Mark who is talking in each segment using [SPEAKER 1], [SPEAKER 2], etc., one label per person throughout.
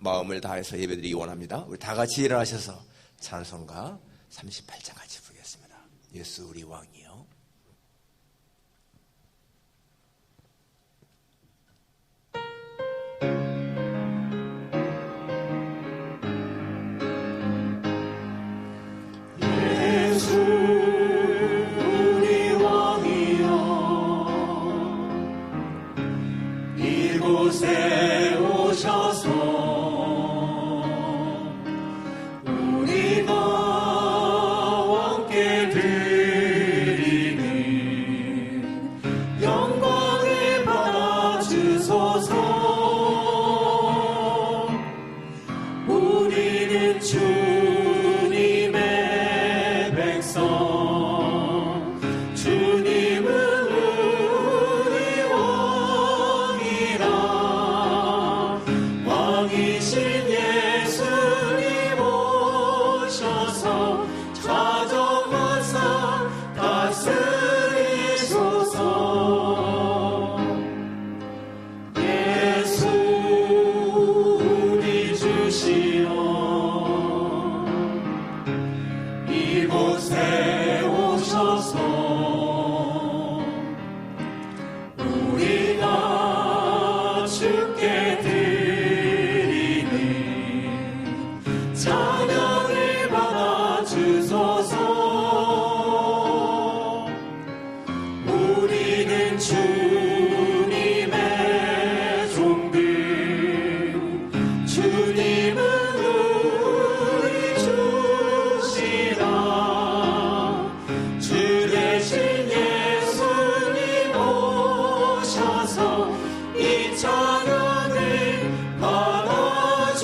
[SPEAKER 1] 마음을 다해서 예배드리기 원합니다. 우리 다 같이 일어나셔서 찬송가 38장 같이 부르겠습니다. 예수 우리 왕이요.
[SPEAKER 2] 이곳에 오셔서 우리가 함께 드리는 영광을 받아주소서. 우리는 주님의 백성, 주님은 왕이신 예수님 오셔서 찾아와서 다스리소서. 예수 우리 주시여 이곳에 오셔서 우리가 주께 찬양을 받아주소서. 우리는 주님의 종들, 주님은 우리 주시라. 주 대신 예수님 오셔서 이 찬양을 받아주소서.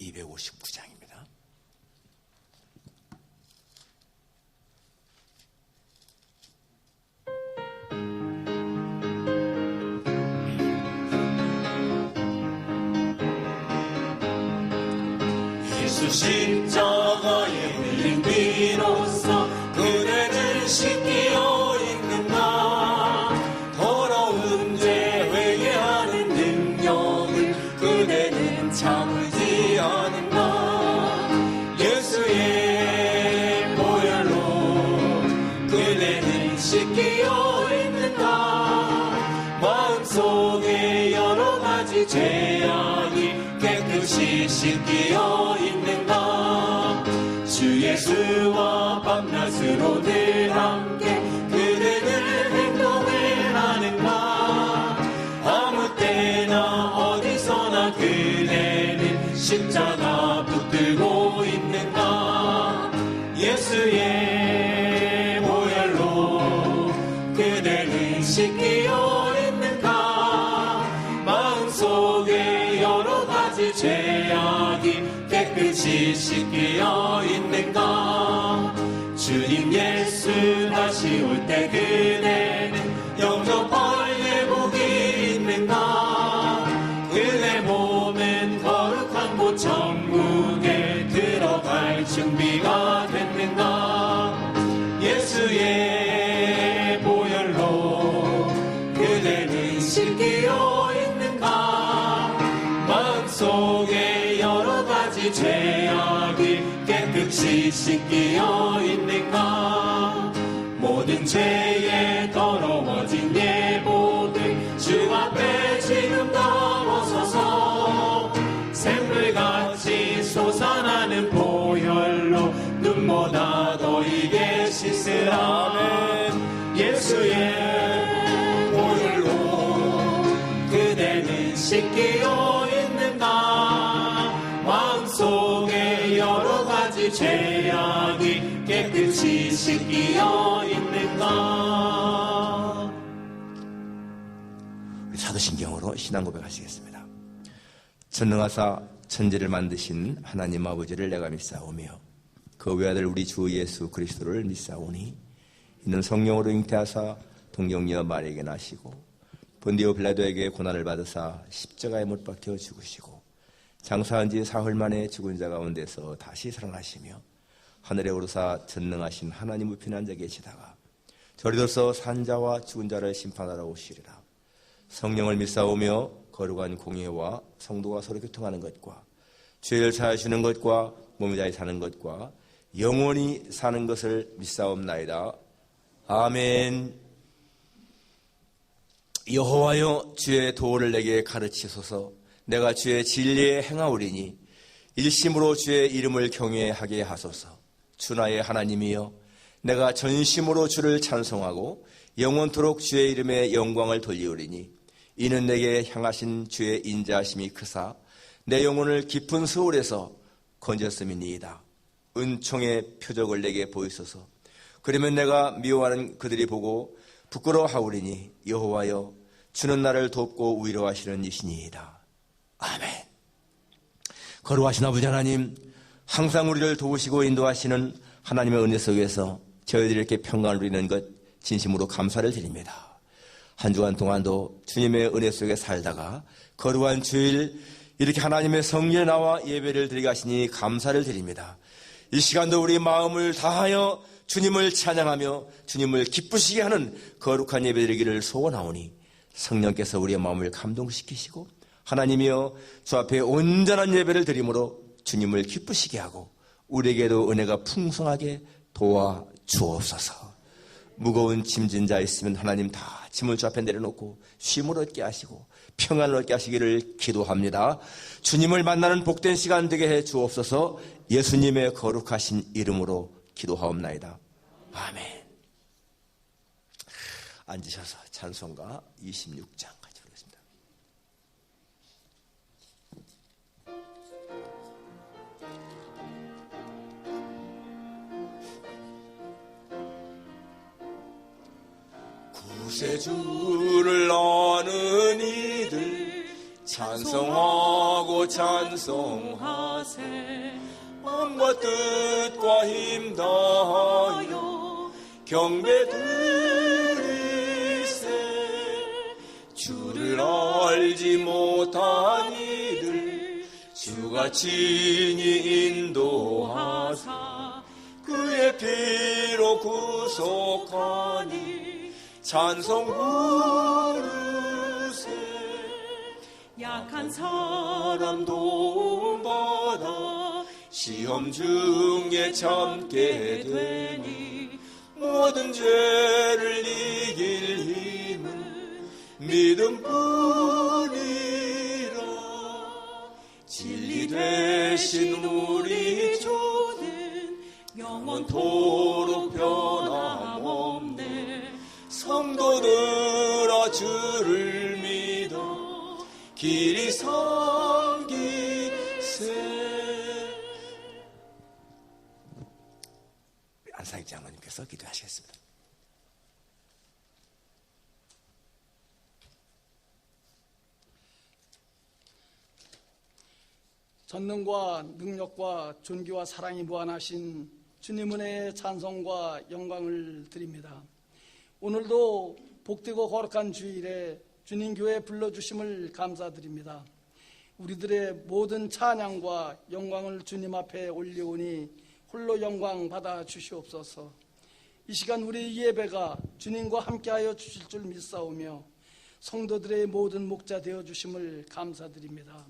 [SPEAKER 1] 259장입니다.
[SPEAKER 2] 예수 십자가에 흘린 피로써 그대를 씻기어 있는가. 더러운 죄 회개하는 능력을 그대는 참지 않는가. 예수의 보혈로 그대는 씻기어 있는가. 마음속에 여러 가지 죄악이 깨끗이 씻기어 있는가. 주 예수와 밤낮으로 늘 함께 그대는 행동을 하는가. 아무 때나 어디서나 그대는 십자가 붙들고 있는가. 예수의 보혈로 그대는 씻기어 있는가. 마음속에 여러 가지 죄악이 깨끗이 씻기어 있는가. 주님 예수 다시 올 때 그대는 영접할 예복이 있는가. 그대 몸은 거룩한 곳 천국에 들어갈 준비가 됐는가. 예수의 보혈로 그대는 씻기어 있는가. 마음속에 여러 가지 죄악이 깨끗이 씻기어 있는가. 모든 죄에 더러워진 예복을 주 앞에 지금 다 벗어서 샘물같이 솟아나는 보혈로 눈보다 더 이게 씻으라. 예수의 보혈로 그대는 씻기어 있는가. 마음속에 여러 가지 죄악이 깨끗이 씻기어 있는가.
[SPEAKER 1] 우리 사도신경으로 신앙 고백하시겠습니다. 전능하사 천지를 만드신 하나님 아버지를 내가 믿사오며 그 외아들 우리 주 예수 그리스도를 믿사오니 이는 성령으로 잉태하사 동정녀 마리에게 나시고 본디오 빌라도에게 고난을 받으사 십자가에 못 박혀 죽으시고 장사한 지 사흘 만에 죽은 자 가운데서 다시 살아나시며 하늘에 오르사 전능하신 하나님 우편에 앉아 계시다가 저리로서 산자와 죽은 자를 심판하러 오시리라. 성령을 믿사오며 거룩한 공예와 성도가 서로 교통하는 것과 죄를 사하시는 것과 몸이 다히 사는 것과 영원히 사는 것을 믿사옵나이다. 아멘. 여호와여, 주의 도를 내게 가르치소서. 내가 주의 진리에 행하오리니 일심으로 주의 이름을 경외하게 하소서. 주 나의 하나님이여, 내가 전심으로 주를 찬송하고 영원토록 주의 이름에 영광을 돌리오리니 이는 내게 향하신 주의 인자하심이 크사 내 영혼을 깊은 스올에서 건졌음이니이다. 은총의 표적을 내게 보이소서. 그러면 내가 미워하는 그들이 보고 부끄러워하오리니 여호와여, 주는 나를 돕고 위로하시는 이시니이다. 아멘. 거룩하신 아버지 하나님, 항상 우리를 도우시고 인도하시는 하나님의 은혜 속에서 저희들이 이렇게 평강을 누리는 것 진심으로 감사를 드립니다. 한 주간 동안도 주님의 은혜 속에 살다가 거룩한 주일 이렇게 하나님의 성전에 나와 예배를 드리게 하시니 감사를 드립니다. 이 시간도 우리 마음을 다하여 주님을 찬양하며 주님을 기쁘시게 하는 거룩한 예배 드리기를 소원하오니 성령께서 우리의 마음을 감동시키시고 하나님이여, 주 앞에 온전한 예배를 드림으로 주님을 기쁘시게 하고 우리에게도 은혜가 풍성하게 도와주옵소서. 무거운 짐진 자 있으면 하나님 다 짐을 주 앞에 내려놓고 쉼을 얻게 하시고 평안을 얻게 하시기를 기도합니다. 주님을 만나는 복된 시간 되게 해 주옵소서. 예수님의 거룩하신 이름으로 기도하옵나이다. 아멘. 앉으셔서 찬송가 26장 같이 부르겠습니다. 구세주를 아는 이들 찬송하고 찬송하세. 마음과 뜻과 힘 다하여 경배 드리세. 주를 알지 못한 이들 주가 친히 인도하사 그의 피로 구속하니 찬송 부르세.
[SPEAKER 2] 약한 사람 도움받아
[SPEAKER 1] 시험 중에 참게 되니 모든 죄를 이길 힘은 믿음뿐이라. 진리 되신 우리 주는 영원토록 변함없네. 성도들아, 주를 믿어 길이 섬기세. 안상익 장로님께서 기도하시겠습니다.
[SPEAKER 3] 전능과 능력과 존귀와 사랑이 무한하신 주님 은혜의 찬송과 영광을 드립니다. 오늘도 복되고 거룩한 주일에 주님 교회에 불러주심을 감사드립니다. 우리들의 모든 찬양과 영광을 주님 앞에 올려오니 홀로 영광 받아 주시옵소서. 이 시간 우리 예배가 주님과 함께하여 주실 줄 믿사오며 성도들의 모든 목자 되어 주심을 감사드립니다.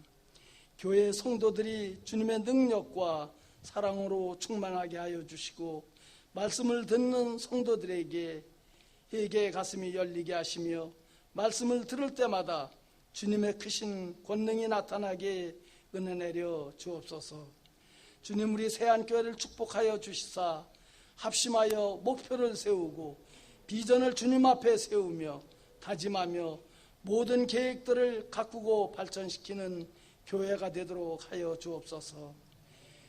[SPEAKER 3] 교회 성도들이 주님의 능력과 사랑으로 충만하게 하여 주시고 말씀을 듣는 성도들에게 회개의 가슴이 열리게 하시며 말씀을 들을 때마다 주님의 크신 권능이 나타나게 은혜 내려 주옵소서. 주님, 우리 세안교회를 축복하여 주시사 합심하여 목표를 세우고 비전을 주님 앞에 세우며 다짐하며 모든 계획들을 가꾸고 발전시키는 교회가 되도록 하여 주옵소서.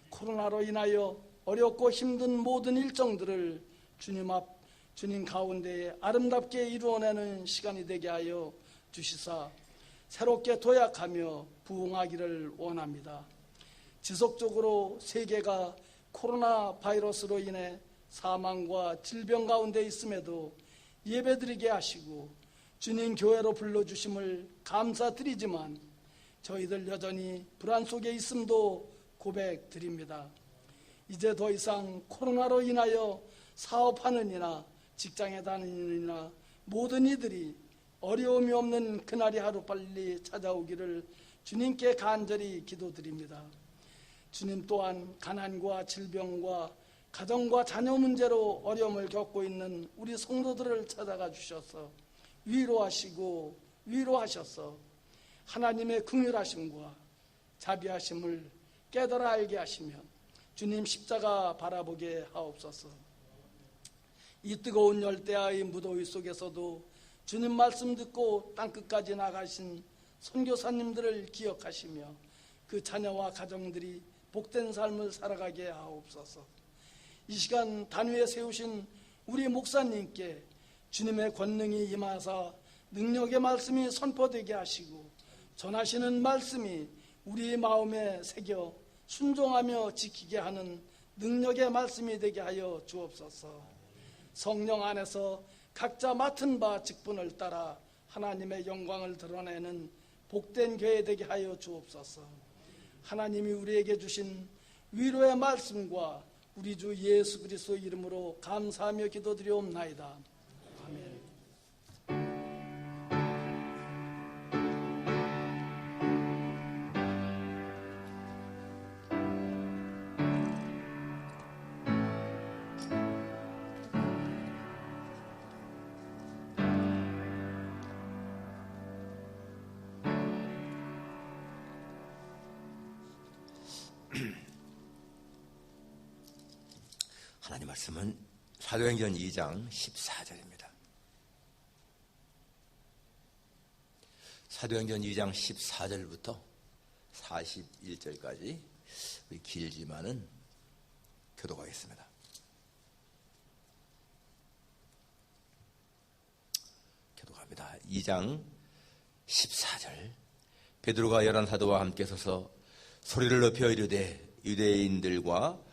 [SPEAKER 3] 코로나로 인하여 어렵고 힘든 모든 일정들을 주님 가운데 아름답게 이루어내는 시간이 되게 하여 주시사 새롭게 도약하며 부흥하기를 원합니다. 지속적으로 세계가 코로나 바이러스로 인해 사망과 질병 가운데 있음에도 예배드리게 하시고 주님 교회로 불러주심을 감사드리지만 저희들 여전히 불안 속에 있음도 고백드립니다. 이제 더 이상 코로나로 인하여 사업하는 이나 직장에 다니는 이나 모든 이들이 어려움이 없는 그날이 하루빨리 찾아오기를 주님께 간절히 기도드립니다. 주님 또한 가난과 질병과 가정과 자녀 문제로 어려움을 겪고 있는 우리 성도들을 찾아가 주셔서 위로하시고 위로하셔서 하나님의 긍휼하심과 자비하심을 깨달아 알게 하시며 주님 십자가 바라보게 하옵소서. 이 뜨거운 열대야의 무더위 속에서도 주님 말씀 듣고 땅끝까지 나가신 선교사님들을 기억하시며 그 자녀와 가정들이 복된 삶을 살아가게 하옵소서. 이 시간 단위에 세우신 우리 목사님께 주님의 권능이 임하사 능력의 말씀이 선포되게 하시고 전하시는 말씀이 우리 마음에 새겨 순종하며 지키게 하는 능력의 말씀이 되게 하여 주옵소서. 성령 안에서 각자 맡은 바 직분을 따라 하나님의 영광을 드러내는 복된 교회 되게 하여 주옵소서. 하나님이 우리에게 주신 위로의 말씀과 우리 주 예수 그리스도 이름으로 감사하며 기도드리옵나이다. 아멘.
[SPEAKER 1] 하나님 말씀은 사도행전 2장 14절입니다. 사도행전 2장 14절부터 41절까지 길지만은 교독하겠습니다. 교독합니다. 2장 14절. 베드로가 11사도와 함께 서서 소리를 높여 이르되 유대인들과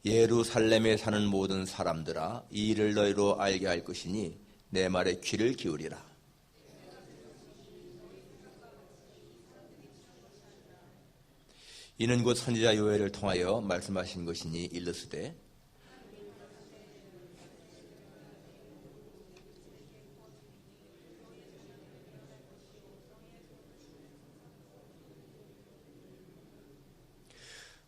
[SPEAKER 1] 예루살렘에 사는 모든 사람들아, 이 일을 너희로 알게 할 것이니 내 말에 귀를 기울이라. 이는 곧 선지자 요엘을 통하여 말씀하신 것이니 일러스되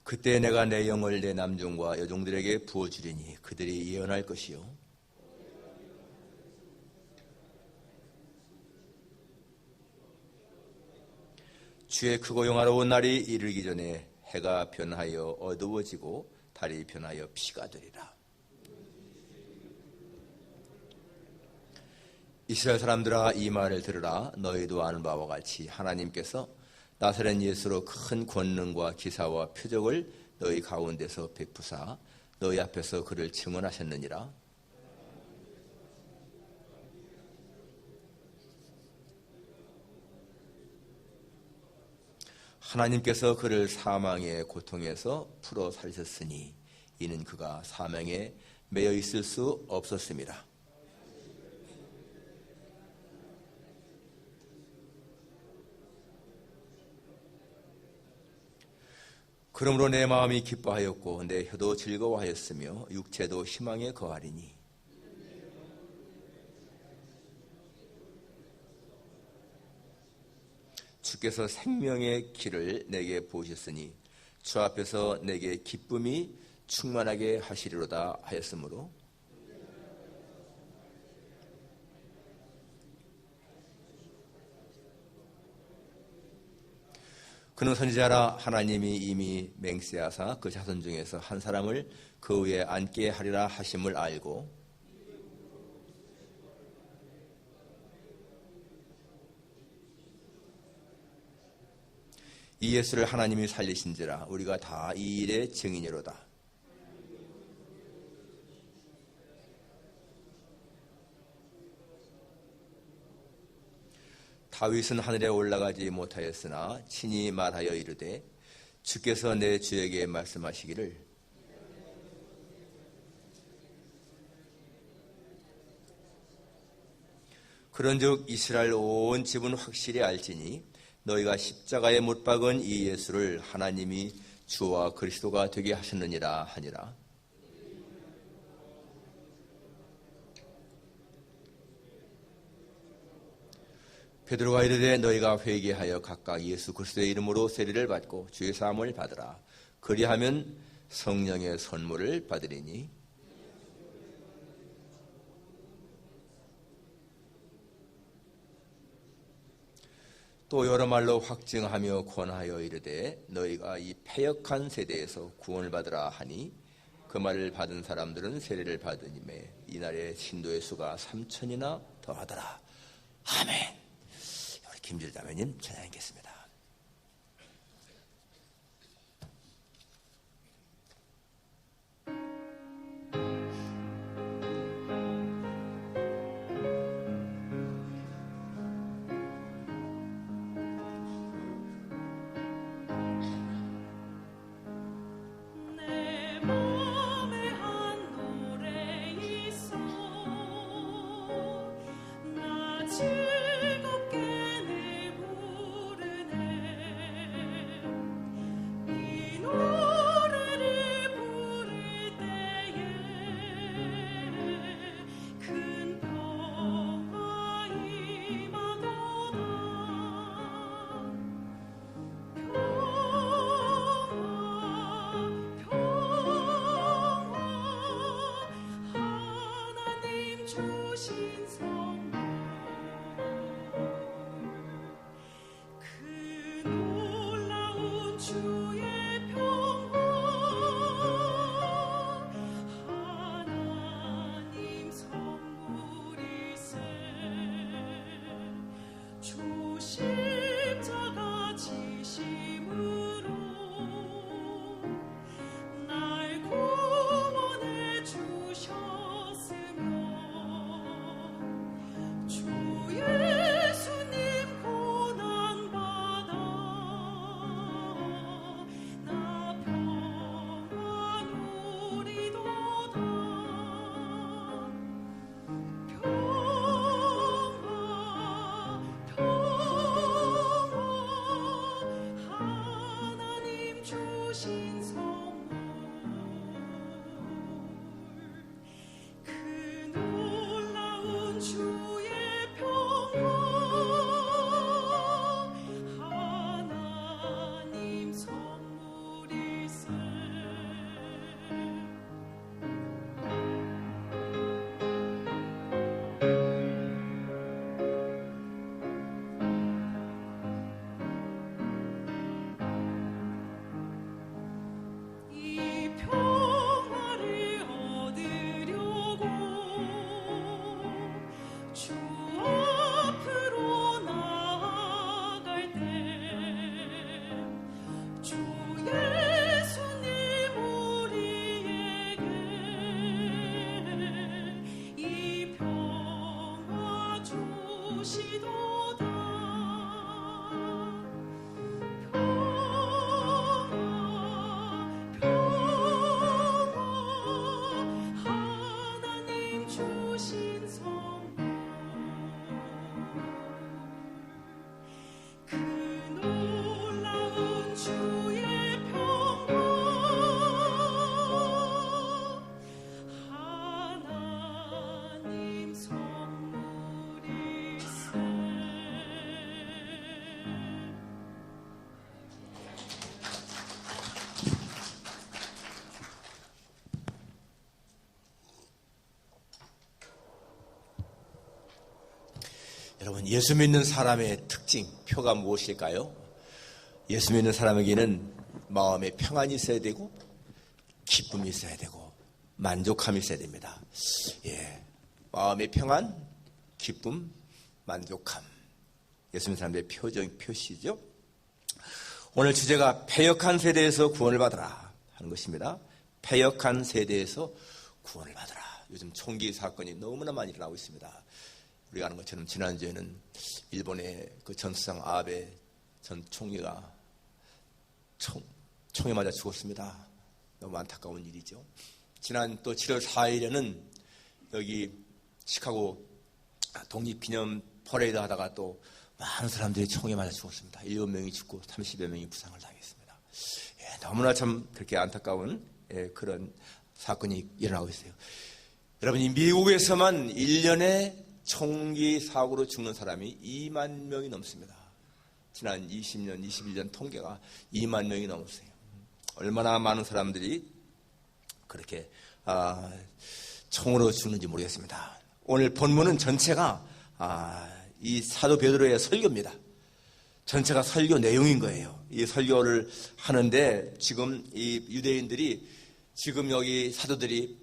[SPEAKER 1] 그때 내가 내 영을 내 남종과 여종들에게 부어주리니 그들이 예언할 것이요 주의 크고 영화로운 날이 이르기 전에 해가 변하여 어두워지고 달이 변하여 피가 되리라. 이스라엘 사람들아, 이 말을 들으라. 너희도 아는 바와 같이 하나님께서 나사렛 예수로 큰 권능과 기사와 표적을 너희 가운데서 베푸사 너희 앞에서 그를 증언하셨느니라. 하나님께서 그를 사망의 고통에서 풀어 살리셨으니 이는 그가 사망에 매여 있을 수 없었습니다. 그러므로 내 마음이 기뻐하였고 내 혀도 즐거워하였으며 육체도 희망에 거하리니 주께서 생명의 길을 내게 보이셨으니 주 앞에서 내게 기쁨이 충만하게 하시리로다 하였으므로 그는 선지자라 하나님이 이미 맹세하사 그 자손 중에서 한 사람을 그 위에 앉게 하리라 하심을 알고 이 예수를 하나님이 살리신지라 우리가 다 이 일의 증인이로다. 다윗은 하늘에 올라가지 못하였으나 친히 말하여 이르되 주께서 내 주에게 말씀하시기를 그런즉 이스라엘 온 집은 확실히 알지니 너희가 십자가에 못 박은 이 예수를 하나님이 주와 그리스도가 되게 하셨느니라 하니라. 베드로가 이르되 너희가 회개하여 각각 예수 그리스도의 이름으로 세례를 받고 주의 사함을 받으라. 그리하면 성령의 선물을 받으리니 또 여러 말로 확증하며 권하여 이르되 너희가 이 패역한 세대에서 구원을 받으라 하니 그 말을 받은 사람들은 세례를 받으니매 이날에 신도의 수가 3,000이나 더하더라. 아멘. 우리 김질 자매님 찬양하겠습니다.
[SPEAKER 2] 내 맘에 한 노래 있어 나 즐겁게 내 부르네 이 노래를 부를 때에 큰 평화 임하도다 하나님 주신 선물 그 놀라운 주의 평화 하나님 선물이세 주 십자가 지심으로 날 구원해 주셨으며 주 예수님 고난받아 나 평화 누리도다 평화 하나님 주신 선물 그 놀라운 주의 평화 하나님 선물이세 이 평화를 얻으려고 주 앞으로 나아갈 때 주 예수님 우리에게 이 평화 주시도다 하나님 주신 선물 그 놀라운 주의 평화 하나님 선물이세
[SPEAKER 1] 여러분, 예수 믿는 사람의 특징, 표가 무엇일까요? 예수 믿는 사람에게는 마음에 평안이 있어야 되고 기쁨이 있어야 되고 만족함이 있어야 됩니다. 예, 마음의 평안, 기쁨, 만족함. 예수 믿는 사람들의 표시죠. 오늘 주제가 패역한 세대에서 구원을 받으라 하는 것입니다. 패역한 세대에서 구원을 받으라. 요즘 총기 사건이 너무나 많이 일어나고 있습니다. 우리가 아는 것처럼 지난주에는 일본의 그 전수상 아베 전 총리가 총에 맞아 죽었습니다. 너무 안타까운 일이죠. 지난 또 7월 4일에는 여기 시카고 독립기념 퍼레이드 하다가 또 많은 사람들이 총에 맞아 죽었습니다. 7명이 죽고 30여 명이 부상을 당했습니다. 예, 너무나 참 그렇게 안타까운 그런 사건이 일어나고 있어요. 여러분, 이 미국에서만 1년에 총기 사고로 죽는 사람이 2만 명이 넘습니다. 지난 20년, 21년 통계가 2만 명이 넘었어요. 얼마나 많은 사람들이 그렇게 총으로 죽는지 모르겠습니다. 오늘 본문은 전체가 이 사도 베드로의 설교입니다. 전체가 설교 내용인 거예요. 이 설교를 하는데 지금 이 유대인들이 지금 여기 사도들이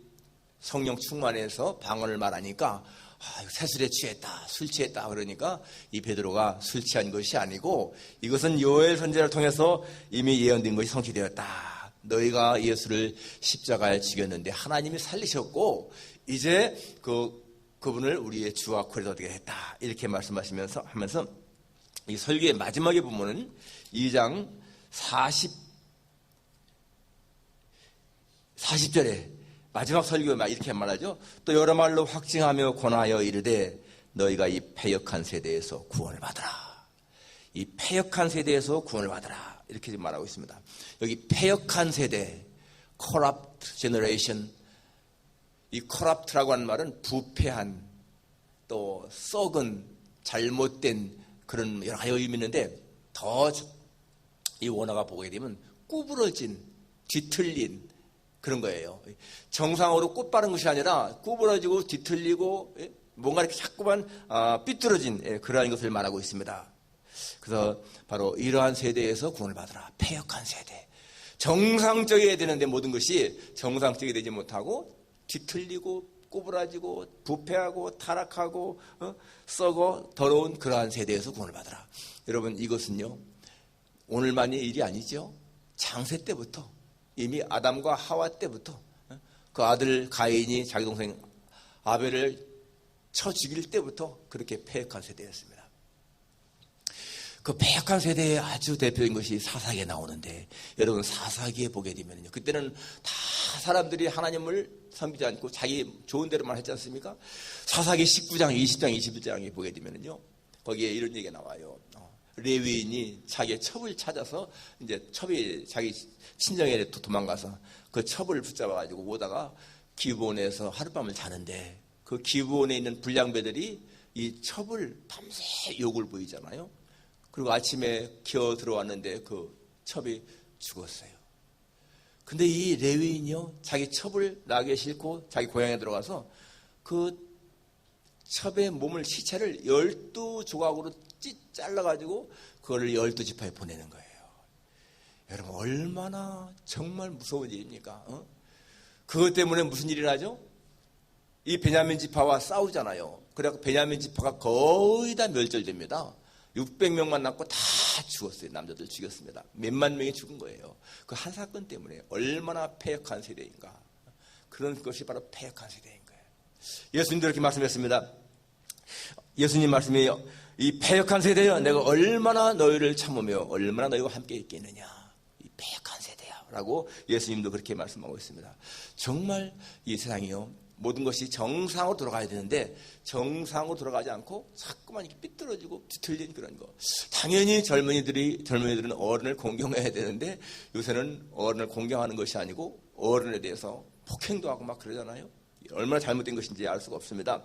[SPEAKER 1] 성령 충만해서 방언을 말하니까 새술에 취했다, 술 취했다 그러니까 이 베드로가 술 취한 것이 아니고 이것은 요엘 선지자를 통해서 이미 예언된 것이 성취되었다. 너희가 예수를 십자가에 죽였는데 하나님이 살리셨고 이제 그분을 우리의 주와 코리도 되게 했다. 이렇게 말씀하시면서 하면서 이 설교의 마지막에 보면은 2장 40절에 마지막 설교에 이렇게 말하죠. 또 여러 말로 확증하며 권하여 이르되 너희가 이 패역한 세대에서 구원을 받으라. 이 패역한 세대에서 구원을 받으라. 이렇게 말하고 있습니다. 여기 패역한 세대, corrupt generation. 이 corrupt라고 하는 말은 부패한, 또 썩은, 잘못된 그런 여러 가지 의미 있는데 더 이 원어가 보게 되면 구부러진, 뒤틀린 그런 거예요. 정상으로 꽃바른 것이 아니라 구부러지고 뒤틀리고 뭔가 이렇게 자꾸만 삐뚤어진 그러한 것을 말하고 있습니다. 그래서 바로 이러한 세대에서 구원을 받으라. 패역한 세대. 정상적이어야 되는데 모든 것이 정상적이 되지 못하고 뒤틀리고 꼬부라지고 부패하고 타락하고 썩어 더러운 그러한 세대에서 구원을 받으라. 여러분 이것은요 오늘만의 일이 아니죠. 창세 때부터 이미 아담과 하와 때부터 그 아들 가인이 자기 동생 아벨을 쳐 죽일 때부터 그렇게 패역한 세대였습니다. 그 패역한 세대의 아주 대표인 것이 사사기에 나오는데 여러분 사사기에 보게 되면요 그때는 다 사람들이 하나님을 섬기지 않고 자기 좋은 대로만 했지 않습니까? 사사기 19장, 20장, 21장에 보게 되면요 거기에 이런 얘기가 나와요. 레위인이 자기의 첩을 찾아서 이제 첩이 자기 친정에 도망가서 그 첩을 붙잡아가지고 오다가 기브온에서 하룻밤을 자는데 그 기브온에 있는 불량배들이 이 첩을 밤새 욕을 보이잖아요. 그리고 아침에 기어 들어왔는데 그 첩이 죽었어요. 근데 이 레위인이요 자기 첩을 나귀에 싣고 자기 고향에 들어가서 그 첩의 몸을 시체를 12조각으로 잘라가지고 그거를 12지파에 보내는 거예요. 여러분 얼마나 정말 무서운 일입니까? 그것 때문에 무슨 일이 나죠? 이 베냐민 지파와 싸우잖아요. 그래서 베냐민 지파가 거의 다 멸절됩니다. 600명만 남고 다 죽었어요. 남자들 죽였습니다. 몇만 명이 죽은 거예요. 그 한 사건 때문에 얼마나 패역한 세대인가. 그런 것이 바로 패역한 세대인 거예요. 예수님도 이렇게 말씀했습니다. 예수님 말씀이에요. 이 패역한 세대여 내가 얼마나 너희를 참으며 얼마나 너희와 함께 있겠느냐. 이 패역한 세대야 라고 예수님도 그렇게 말씀하고 있습니다. 정말 이 세상이요 모든 것이 정상으로 돌아가야 되는데 정상으로 돌아가지 않고 자꾸만 이렇게 삐뚤어지고 뒤틀린 그런 거. 당연히 젊은이들은 어른을 공경해야 되는데 요새는 어른을 공경하는 것이 아니고 어른에 대해서 폭행도 하고 막 그러잖아요. 얼마나 잘못된 것인지 알 수가 없습니다.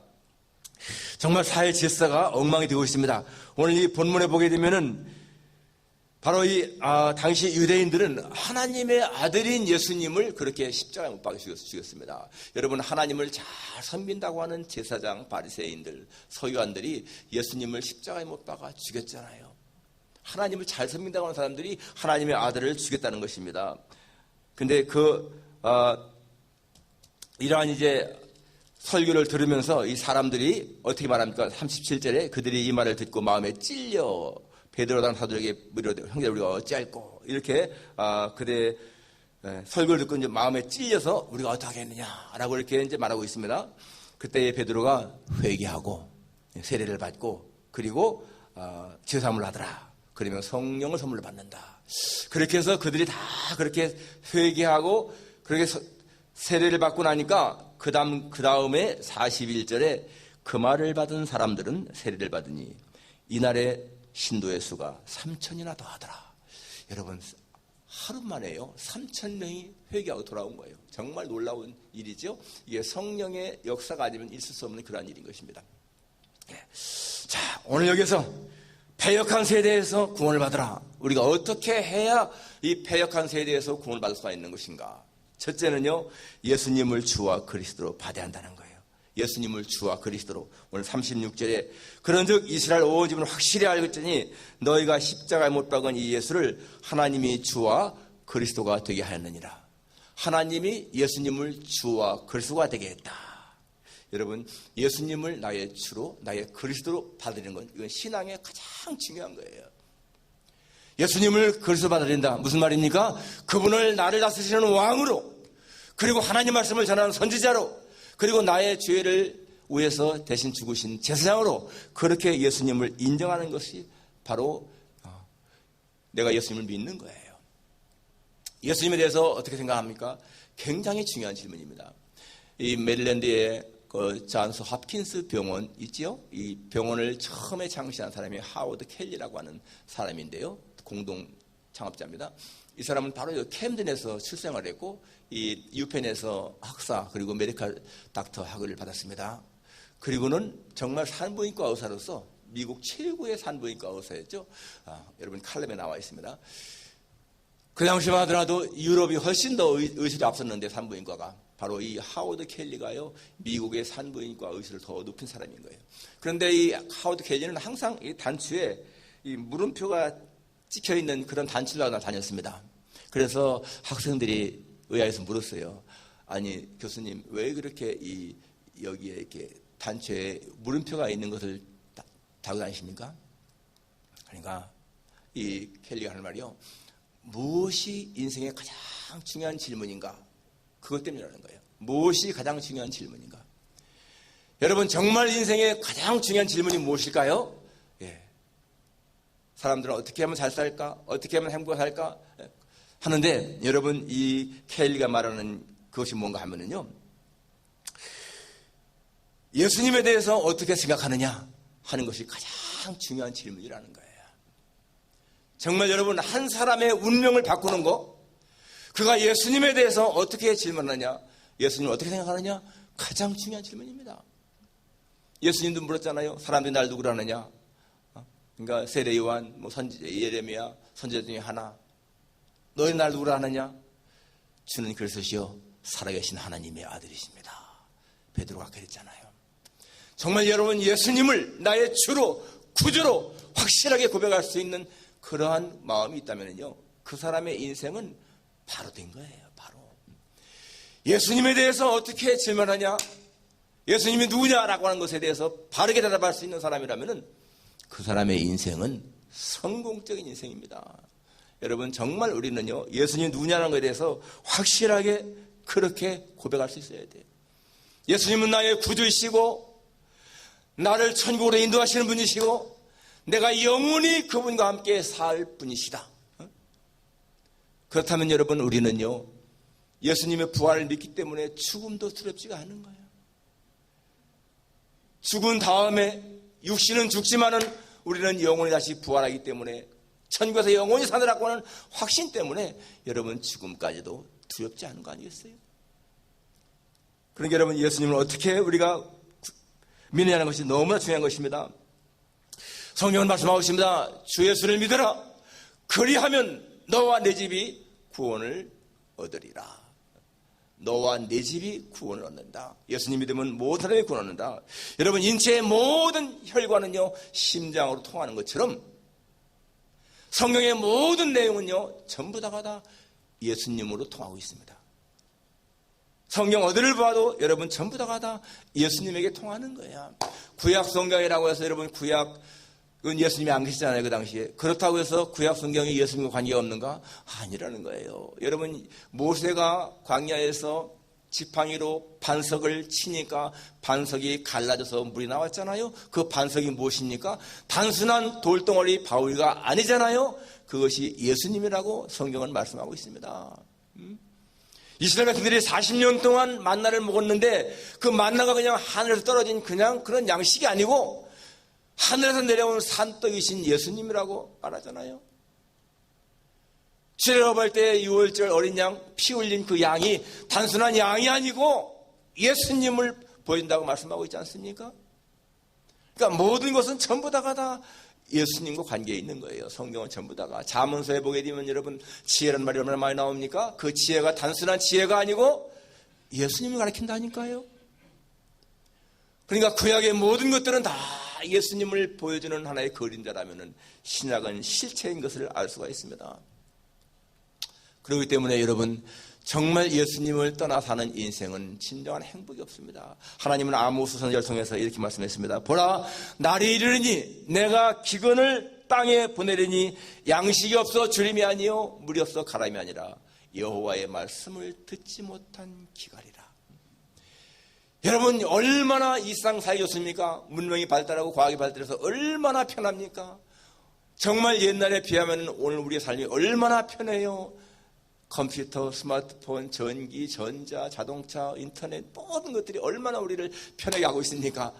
[SPEAKER 1] 정말 사회 질서가 엉망이 되고 있습니다. 오늘 이 본문에 보게 되면은 바로 당시 유대인들은 하나님의 아들인 예수님을 그렇게 십자가에 못 박아 죽였습니다. 여러분 하나님을 잘 섬긴다고 하는 제사장, 바리새인들, 서기관들이 예수님을 십자가에 못 박아 죽였잖아요. 하나님을 잘 섬긴다고 하는 사람들이 하나님의 아들을 죽였다는 것입니다. 근데 이러한 이제 설교를 들으면서 이 사람들이 어떻게 말합니까? 37절에 그들이 이 말을 듣고 마음에 찔려 베드로라는 사도에게 물으되 형제들 우리가 어찌할꼬 이렇게 그들의 설교를 듣고 이제 마음에 찔려서 우리가 어떻게 하겠느냐라고 이렇게 이제 말하고 있습니다. 그때 베드로가 회개하고 세례를 받고 그리고 제사함을 하더라. 그러면 성령을 선물로 받는다. 그렇게 해서 그들이 다 그렇게 회개하고 그렇게 세례를 받고 나니까 그 다음에 41절에 그 말을 받은 사람들은 세례를 받으니 이날에 신도의 수가 3,000이나 더하더라. 여러분 하루 만에요 3,000명이 회개하고 돌아온 거예요. 정말 놀라운 일이죠. 이게 성령의 역사가 아니면 있을 수 없는 그러한 일인 것입니다. 자, 오늘 여기서 패역한 세대에서 구원을 받으라. 우리가 어떻게 해야 이 패역한 세대에서 구원을 받을 수가 있는 것인가? 첫째는요, 예수님을 주와 그리스도로 받아야 한다는 거예요. 예수님을 주와 그리스도로. 오늘 36절에 그런즉 이스라엘 온 집은 확실히 알겠더니 너희가 십자가에 못 박은 이 예수를 하나님이 주와 그리스도가 되게 하였느니라. 하나님이 예수님을 주와 그리스도가 되게 했다. 여러분, 예수님을 나의 주로, 나의 그리스도로 받아들이는 건 이건 신앙의 가장 중요한 거예요. 예수님을 그리스도 받아들인다. 무슨 말입니까? 그분을 나를 다스리는 왕으로, 그리고 하나님 말씀을 전하는 선지자로, 그리고 나의 죄를 위해서 대신 죽으신 제사장으로 그렇게 예수님을 인정하는 것이 바로 내가 예수님을 믿는 거예요. 예수님에 대해서 어떻게 생각합니까? 굉장히 중요한 질문입니다. 이 메릴랜드의 그 존스 홉킨스 병원 있지요? 이 병원을 처음에 창시한 사람이 하워드 켈리라고 하는 사람인데요. 공동 창업자입니다. 이 사람은 바로 캠든에서 출생을 했고 이 유펜에서 학사 그리고 메디컬 닥터 학위를 받았습니다. 그리고는 정말 산부인과 의사로서 미국 최고의 산부인과 의사였죠. 여러분 칼럼에 나와 있습니다. 그 당시만 하더라도 유럽이 훨씬 더 의술이 앞섰는데 산부인과가 바로 이 하워드 켈리가요 미국의 산부인과 의술을 더 높인 사람인 거예요. 그런데 이 하워드 켈리는 항상 이 단추에 이 물음표가 찍혀 있는 그런 단추를 하나 다녔습니다. 그래서 학생들이 의아해서 물었어요. 아니 교수님 왜 그렇게 여기에 이렇게 단추에 물음표가 있는 것을 달고 다니십니까? 그러니까 이 켈리가 하는 말이요. 무엇이 인생의 가장 중요한 질문인가? 그것 때문이라는 거예요. 무엇이 가장 중요한 질문인가? 여러분 정말 인생의 가장 중요한 질문이 무엇일까요? 예. 사람들은 어떻게 하면 잘 살까? 어떻게 하면 행복할까? 하는데 여러분 이 켈리가 말하는 그것이 뭔가 하면은요. 예수님에 대해서 어떻게 생각하느냐 하는 것이 가장 중요한 질문이라는 거예요. 정말 여러분 한 사람의 운명을 바꾸는 거 그가 예수님에 대해서 어떻게 질문하느냐 예수님을 어떻게 생각하느냐 가장 중요한 질문입니다. 예수님도 물었잖아요. 사람들이 날 누구라 하느냐 그러니까 세례 요한, 예레미야 선지자 중에 하나 너희 날 누구라 하느냐 주는 그리스도시요 살아계신 하나님의 아들이십니다. 베드로가 그랬잖아요. 정말 여러분 예수님을 나의 주로 구주로 확실하게 고백할 수 있는 그러한 마음이 있다면요 그 사람의 인생은 바로 된 거예요. 바로 예수님에 대해서 어떻게 질문하냐 예수님이 누구냐라고 하는 것에 대해서 바르게 대답할 수 있는 사람이라면 그 사람의 인생은 성공적인 인생입니다. 여러분 정말 우리는요 예수님이 누구냐는 것에 대해서 확실하게 그렇게 고백할 수 있어야 돼요. 예수님은 나의 구주이시고 나를 천국으로 인도하시는 분이시고 내가 영원히 그분과 함께 살 분이시다. 그렇다면 여러분 우리는요 예수님의 부활을 믿기 때문에 죽음도 두렵지가 않은 거예요. 죽은 다음에 육신은 죽지만은 우리는 영원히 다시 부활하기 때문에 천국에서 영원히 사느라고 하는 확신 때문에 여러분 죽음까지도 두렵지 않은 거 아니겠어요? 그러니까 여러분 예수님을 어떻게 우리가 믿느냐는 것이 너무나 중요한 것입니다. 성경은 말씀하고 있습니다. 주 예수를 믿어라. 그리하면 너와 내 집이 구원을 얻으리라. 너와 내 집이 구원을 얻는다. 예수님 믿으면 모든 사람이 구원을 얻는다. 여러분 인체의 모든 혈관은요 심장으로 통하는 것처럼 성경의 모든 내용은요 전부 다가 예수님으로 통하고 있습니다. 성경 어디를 봐도 여러분 전부 다가 예수님에게 통하는 거야. 구약 성경이라고 해서 여러분 구약은 예수님이 안 계시잖아요. 그 당시에. 그렇다고 해서 구약 성경이 예수님과 관계가 없는가? 아니라는 거예요. 여러분 모세가 광야에서 지팡이로 반석을 치니까 반석이 갈라져서 물이 나왔잖아요. 그 반석이 무엇입니까? 단순한 돌덩어리 바위가 아니잖아요. 그것이 예수님이라고 성경은 말씀하고 있습니다. 이스라엘 백성들이 40년 동안 만나를 먹었는데 그 만나가 그냥 하늘에서 떨어진 그냥 그런 양식이 아니고 하늘에서 내려온 산떡이신 예수님이라고 말하잖아요. 출애굽할 때 6월절 어린 양 피 흘린 그 양이 단순한 양이 아니고 예수님을 보인다고 말씀하고 있지 않습니까? 그러니까 모든 것은 전부 다가 예수님과 관계에 있는 거예요. 성경은 전부 다가. 잠언서에 보게 되면 여러분 지혜라는 말이 얼마나 많이 나옵니까? 그 지혜가 단순한 지혜가 아니고 예수님을 가리킨다니까요. 그러니까 구약의 모든 것들은 다 예수님을 보여주는 하나의 그림자라면 신약은 실체인 것을 알 수가 있습니다. 그렇기 때문에 여러분 정말 예수님을 떠나 사는 인생은 진정한 행복이 없습니다. 하나님은 아모스 선지자를 통해서 이렇게 말씀했습니다. 보라, 날이 이르니 내가 기근을 땅에 보내리니 양식이 없어 주림이 아니요 물이 없어 가람이 아니라 여호와의 말씀을 듣지 못한 기갈이라. 여러분 얼마나 이 세상 살기 좋습니까? 문명이 발달하고 과학이 발달해서 얼마나 편합니까? 정말 옛날에 비하면 오늘 우리의 삶이 얼마나 편해요. 컴퓨터, 스마트폰, 전기, 전자, 자동차, 인터넷 모든 것들이 얼마나 우리를 편하게 하고 있습니까?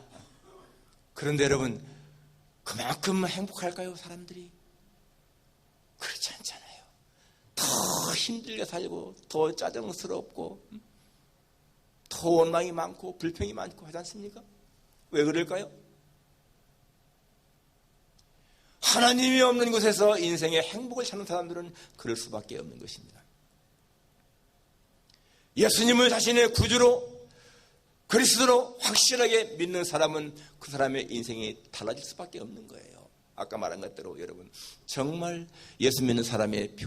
[SPEAKER 1] 그런데 여러분 그만큼 행복할까요? 사람들이? 그렇지 않잖아요. 더 힘들게 살고 더 짜증스럽고 더 원망이 많고 불평이 많고 하지 않습니까? 왜 그럴까요? 하나님이 없는 곳에서 인생의 행복을 찾는 사람들은 그럴 수밖에 없는 것입니다. 예수님을 자신의 구주로 그리스도로 확실하게 믿는 사람은 그 사람의 인생이 달라질 수밖에 없는 거예요. 아까 말한 것대로 여러분 정말 예수 믿는 사람의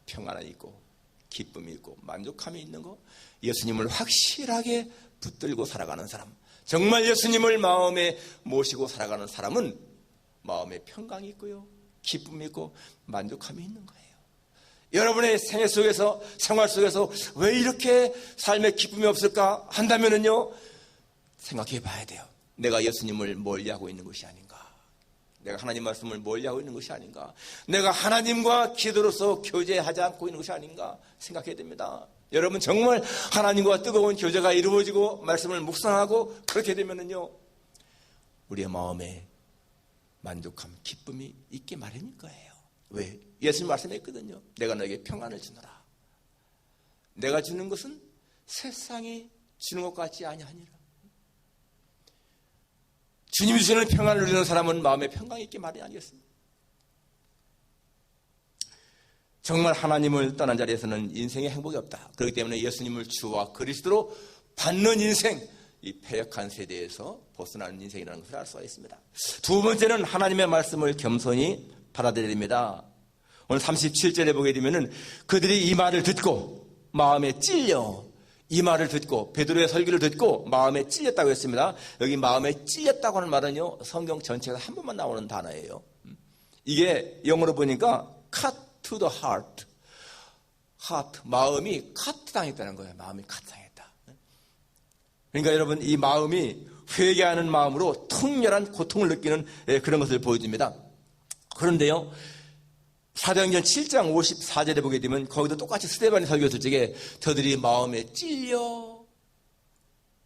[SPEAKER 1] 평안이 있고 기쁨이 있고 만족함이 있는 거, 예수님을 확실하게 붙들고 살아가는 사람, 정말 예수님을 마음에 모시고 살아가는 사람은 마음에 평강이 있고요 기쁨이 있고 만족함이 있는 거예요. 여러분의 생애 속에서 생활 속에서 왜 이렇게 삶에 기쁨이 없을까 한다면은요 생각해 봐야 돼요. 내가 예수님을 멀리하고 있는 것이 아닌가, 내가 하나님 말씀을 멀리하고 있는 것이 아닌가, 내가 하나님과 기도로서 교제하지 않고 있는 것이 아닌가 생각해야 됩니다. 여러분 정말 하나님과 뜨거운 교제가 이루어지고 말씀을 묵상하고 그렇게 되면은요 우리의 마음에 만족함, 기쁨이 있게 마련일 거예요. 왜? 예수님 말씀했거든요. 내가 너에게 평안을 주노라. 내가 주는 것은 세상이 주는 것 같지 아니하니라. 주님이 주시는 평안을 누리는 사람은 마음에 평강이 있게 마련이 아니겠습니까? 정말 하나님을 떠난 자리에서는 인생에 행복이 없다. 그렇기 때문에 예수님을 주와 그리스도로 받는 인생, 이 패역한 세대에서 벗어나는 인생이라는 것을 알 수가 있습니다. 두 번째는 하나님의 말씀을 겸손히 받아들여야 됩니다. 오늘 37절에 보게 되면은 그들이 이 말을 듣고 마음에 찔려, 이 말을 듣고 베드로의 설교를 듣고 마음에 찔렸다고 했습니다. 여기 마음에 찔렸다고 하는 말은요 성경 전체에서 한 번만 나오는 단어예요. 이게 영어로 보니까 cut to the heart, 마음이 카트 당했다는 거예요. 마음이 카트 당했다. 그러니까 여러분 이 마음이 회개하는 마음으로 통렬한 고통을 느끼는 그런 것을 보여줍니다. 그런데요 사도행전 7장 54절에 보게 되면 거기도 똑같이 스데반이 설교했을 적에 저들이 마음에 찔려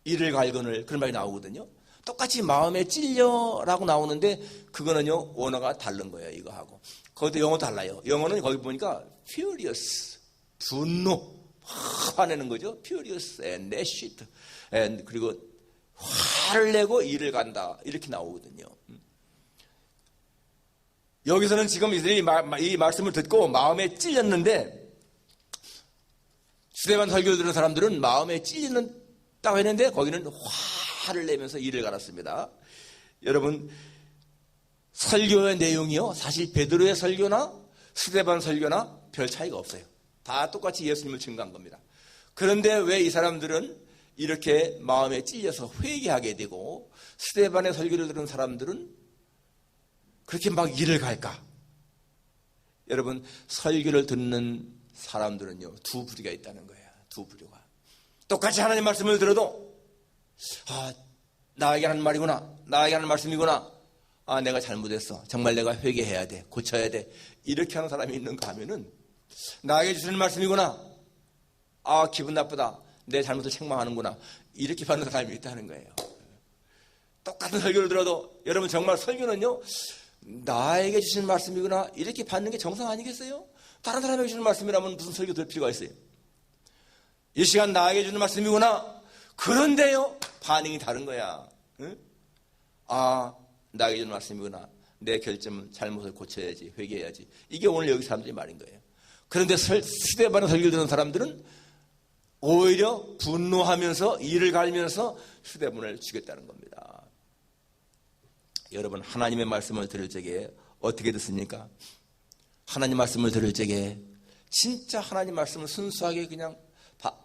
[SPEAKER 1] 이를 갈거늘 그런 말이 나오거든요. 똑같이 마음에 찔려라고 나오는데 그거는요 언어가 다른 거예요. 이거하고 거기도 영어 달라요. 영어는 거기 보니까 furious, 분노, 화내는 거죠. furious and gnashed, 그리고 화를 내고 이를 간다 이렇게 나오거든요. 여기서는 지금 이들이 이 말씀을 듣고 마음에 찔렸는데 스데반 설교를 들은 사람들은 마음에 찔린다고 했는데 거기는 화를 내면서 이를 갈았습니다. 여러분 설교의 내용이요 사실 베드로의 설교나 스데반 설교나 별 차이가 없어요. 다 똑같이 예수님을 증거한 겁니다. 그런데 왜 이 사람들은 이렇게 마음에 찔려서 회개하게 되고 스데반의 설교를 들은 사람들은 그렇게 막 이를 갈까? 여러분 설교를 듣는 사람들은요 두 부류가 있다는 거예요. 두 부류가 똑같이 하나님 말씀을 들어도 나에게 하는 말이구나, 나에게 하는 말씀이구나, 내가 잘못했어, 정말 내가 회개해야 돼, 고쳐야 돼 이렇게 하는 사람이 있는가 하면은 나에게 주시는 말씀이구나, 기분 나쁘다, 내 잘못을 책망하는구나 이렇게 받는 사람이 있다는 거예요. 똑같은 설교를 들어도 여러분 정말 설교는요 나에게 주시는 말씀이구나 이렇게 받는 게 정상 아니겠어요? 다른 사람에게 주는 말씀이라면 무슨 설교 들 필요가 있어요? 이 시간 나에게 주는 말씀이구나. 그런데요 반응이 다른 거야. 응? 나에게 준 말씀이구나. 내 결점은 잘못을 고쳐야지, 회개해야지. 이게 오늘 여기 사람들이 말인 거예요. 그런데 스데반의 설교를 듣는 사람들은 오히려 분노하면서 이를 갈면서 스데반을 죽였다는 겁니다. 여러분, 하나님의 말씀을 들을 적에 어떻게 듣습니까? 하나님 말씀을 들을 적에 진짜 하나님 말씀을 순수하게 그냥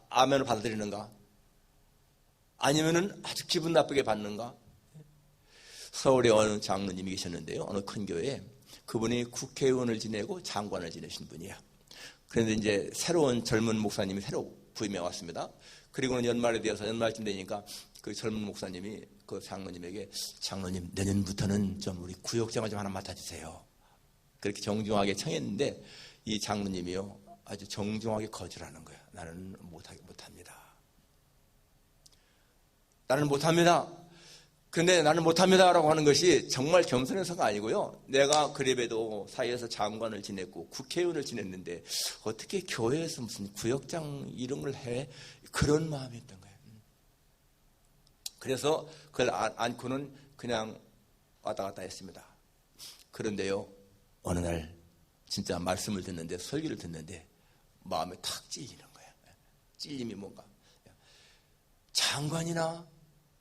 [SPEAKER 1] 아멘을 받아들이는가? 아니면은 아주 기분 나쁘게 받는가? 서울에 어느 장로님이 계셨는데요. 어느 큰 교회에 그분이 국회의원을 지내고 장관을 지내신 분이에요. 그런데 이제 새로운 젊은 목사님이 새로 부임해 왔습니다. 그리고는 연말에 되어서 연말쯤 되니까 그 젊은 목사님이 그 장로님에게 장로님 내년부터는 좀 우리 구역장을 좀 하나 맡아주세요. 그렇게 정중하게 청했는데 이 장로님이요 아주 정중하게 거절하는 거예요. 나는 못합니다. 나는 못합니다. 근데 나는 못합니다라고 하는 것이 정말 겸손해서가 아니고요. 내가 그래봬도 사회에서 장관을 지냈고 국회의원을 지냈는데 어떻게 교회에서 무슨 구역장 이런 걸 해? 그런 마음이었던 거예요. 그래서 그걸 안고는 그냥 왔다 갔다 했습니다. 그런데요, 어느 날 진짜 말씀을 듣는데, 설교를 듣는데 마음에 탁 찔리는 거예요. 찔림이 뭔가. 장관이나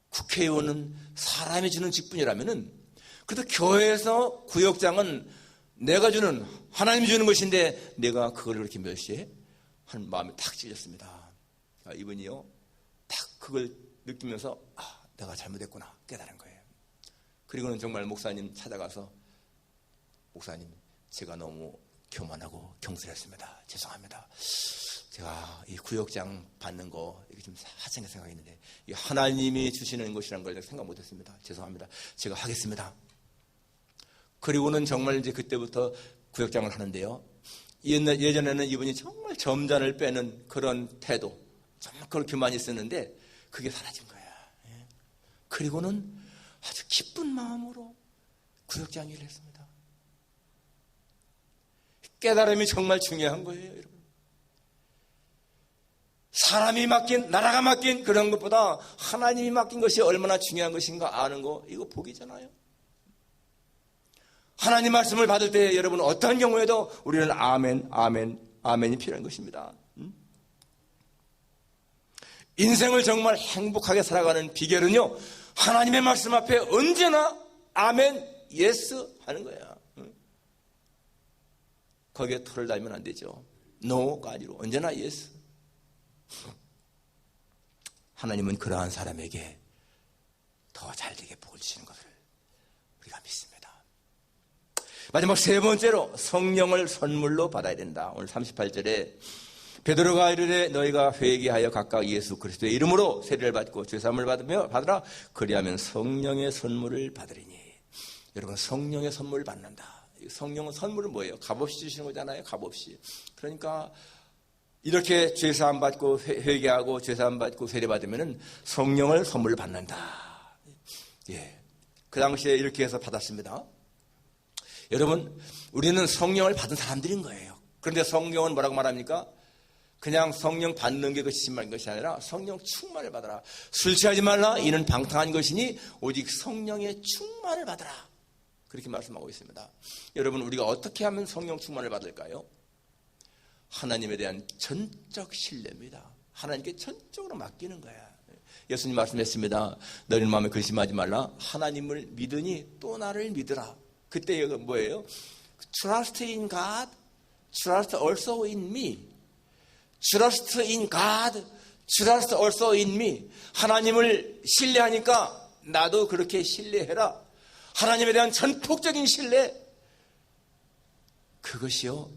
[SPEAKER 1] 국회의원은 사람이 주는 직분이라면은, 그래도 교회에서 구역장은 내가 주는, 하나님이 주는 것인데 내가 그걸 그렇게 멸시해? 하는 마음이 탁 찔렸습니다. 이분이요, 탁 그걸 느끼면서 내가 잘못했구나 깨달은 거예요. 그리고는 정말 목사님 찾아가서, 목사님 제가 너무 교만하고 경솔했습니다. 죄송합니다. 제가 이 구역장 받는 거 이게 좀 하찮게 생각했는데 이 하나님이 주시는 것이라는 걸 생각 못했습니다. 죄송합니다. 제가 하겠습니다. 그리고는 정말 이제 그때부터 구역장을 하는데요. 예전에는 이분이 정말 점잔을 빼는 그런 태도, 정말 그렇게 많이 썼는데 그게 사라진 거야. 그리고는 아주 기쁜 마음으로 구역장 일을 했습니다. 깨달음이 정말 중요한 거예요, 여러분. 사람이 맡긴, 나라가 맡긴 그런 것보다 하나님이 맡긴 것이 얼마나 중요한 것인가 아는 거, 이거 복이잖아요. 하나님 말씀을 받을 때 여러분 어떤 경우에도 우리는 아멘이 필요한 것입니다. 인생을 정말 행복하게 살아가는 비결은요, 하나님의 말씀 앞에 언제나 아멘, 예스 하는 거야. 거기에 털을 달면 안 되죠. 노가 아니로 언제나 예스. 하나님은 그러한 사람에게 더 잘되게 복을 주시는 것을 우리가 믿습니다. 마지막 세 번째로 성령을 선물로 받아야 된다. 오늘 38절에 베드로가 이르되 너희가 회개하여 각각 예수 그리스도의 이름으로 세례를 받고 죄사함을 받으라. 그리하면 성령의 선물을 받으리니. 여러분, 성령의 선물을 받는다. 성령은 선물은 뭐예요? 값없이 주시는 거잖아요. 값없이. 그러니까 이렇게 죄사함 받고 회개하고 죄사함 받고 세례 받으면은 성령을 선물로 받는다. 예. 그 당시에 이렇게 해서 받았습니다. 여러분, 우리는 성령을 받은 사람들인 거예요. 그런데 성령은 뭐라고 말합니까? 그냥 성령 받는 게 그것이 심한 것이 아니라 성령 충만을 받아라. 술 취하지 말라. 이는 방탕한 것이니 오직 성령의 충만을 받아라. 그렇게 말씀하고 있습니다. 여러분, 우리가 어떻게 하면 성령 충만을 받을까요? 하나님에 대한 전적 신뢰입니다. 하나님께 전적으로 맡기는 거야. 예수님 말씀했습니다. 너희는 마음에 근심하지 말라. 하나님을 믿으니 또 나를 믿으라. 그때 이거 뭐예요? Trust in God, trust also in me. Trust in God, trust also in me. 하나님을 신뢰하니까 나도 그렇게 신뢰해라. 하나님에 대한 전폭적인 신뢰, 그것이요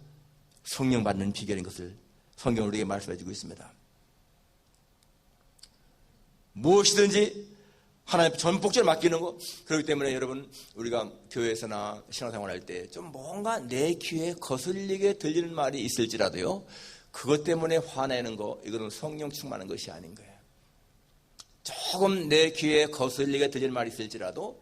[SPEAKER 1] 성령 받는 비결인 것을 성경은 우리에게 말씀해 주고 있습니다. 무엇이든지 하나님 전폭적으로 맡기는 거. 그렇기 때문에 여러분, 우리가 교회에서나 신앙생활할 때 좀 뭔가 내 귀에 거슬리게 들리는 말이 있을지라도요, 그것 때문에 화내는 거, 이거는 성령 충만한 것이 아닌 거예요. 조금 내 귀에 거슬리게 들리는 말이 있을지라도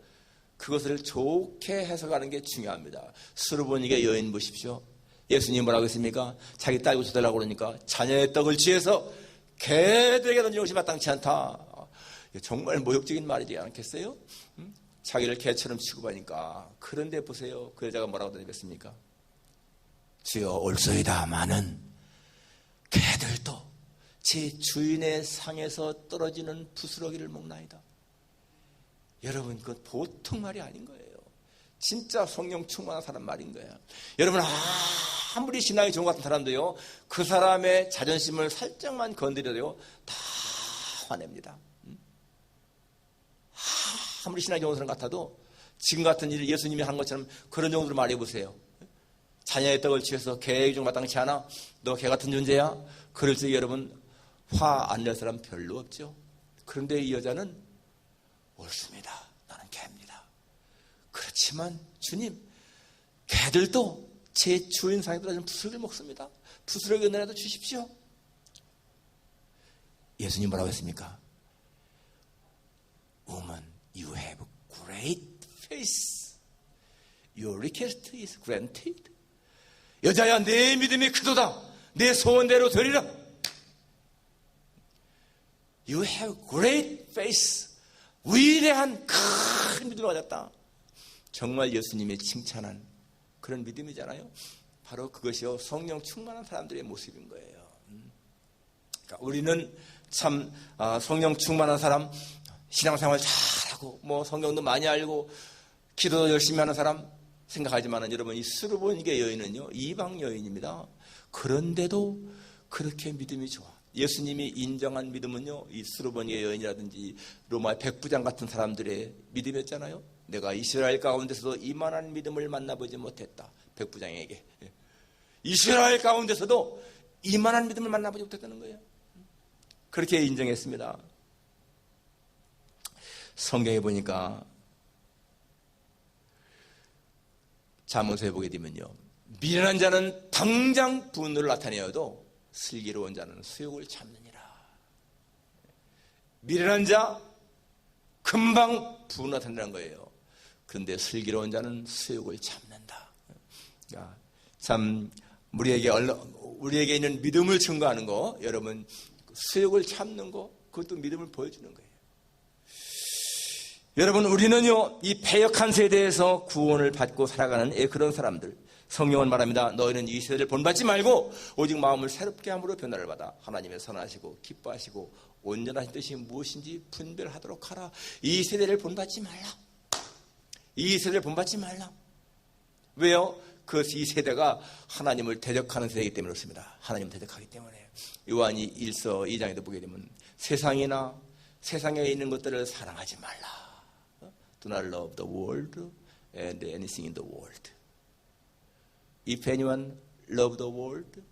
[SPEAKER 1] 그것을 좋게 해석하는 게 중요합니다. 수르보니게 여인 보십시오. 예수님 뭐라고 했습니까? 자기 딸 고쳐달라고 그러니까 자녀의 떡을 취해서 개들에게 던지는 것이 마땅치 않다. 정말 모욕적인 말이지 않겠어요? 자기를 개처럼 취급하니까. 그런데 보세요. 그 여자가 뭐라고 대답했습니까? 주여 옳소이다마는 개들도 제 주인의 상에서 떨어지는 부스러기를 먹나이다. 여러분, 그건 보통 말이 아닌 거예요. 진짜 성령 충만한 사람 말인 거예요. 여러분, 아무리 신앙이 좋은 것 같은 사람도요, 그 사람의 자존심을 살짝만 건드려도요, 다 화냅니다. 아무리 신앙이 좋은 사람 같아도 지금 같은 일을 예수님이 한 것처럼 그런 정도로 말해보세요. 자녀의 떡을 취해서 개에게 좀 마땅치 않아? 너 개 같은 존재야? 그럴 때 여러분, 화 안 낼 사람 별로 없죠. 그런데 이 여자는 옳습니다. 나는 개입니다. 그렇지만 주님, 개들도 제 주인 상에 떨어지는 부스러기를 먹습니다. 부스러기 은혜라도 주십시오. 예수님 뭐라고 했습니까? Woman, you have great faith. Your request is granted. 여자야, 내 믿음이 크도다. 내 소원대로 되리라. You have great faith. 위대한 큰 믿음을 가졌다. 정말 예수님이 칭찬한 그런 믿음이잖아요. 바로 그것이요, 성령 충만한 사람들의 모습인 거예요. 그러니까 우리는 참 성령 충만한 사람, 신앙생활 잘하고 뭐 성경도 많이 알고 기도도 열심히 하는 사람 생각하지만, 여러분, 이 수르보니게 여인은요, 이방 여인입니다. 그런데도 그렇게 믿음이 좋아. 예수님이 인정한 믿음은요, 이 수르보니게 여인이라든지 로마의 백부장 같은 사람들의 믿음이었잖아요. 내가 이스라엘 가운데서도 이만한 믿음을 만나보지 못했다. 백부장에게. 이스라엘 가운데서도 이만한 믿음을 만나보지 못했다는 거예요. 그렇게 인정했습니다. 성경에 보니까 잠언서에 보게 되면요, 미련한 자는 당장 분노를 나타내어도 슬기로운 자는 수욕을 참느니라. 미련한 자 금방 분노 나타낸다는 거예요. 그런데 슬기로운 자는 수욕을 참는다. 참 우리에게 있는 믿음을 증거하는 거, 여러분, 수욕을 참는 거, 그것도 믿음을 보여주는 거예요. 여러분, 우리는요, 이 패역한 세대에서 구원을 받고 살아가는 그런 사람들. 성경은 말합니다. 너희는 이 세대를 본받지 말고 오직 마음을 새롭게 함으로 변화를 받아 하나님의 선하시고 기뻐하시고 온전하신 뜻이 무엇인지 분별하도록 하라. 이 세대를 본받지 말라. 이 세대를 본받지 말라. 왜요? 이 세대가 하나님을 대적하는 세대이기 때문에 그렇습니다. 하나님을 대적하기 때문에. 요한이 1서 2장에도 보게 되면 세상이나 세상에 있는 것들을 사랑하지 말라. Do not love the world and anything in the world. If anyone love the world,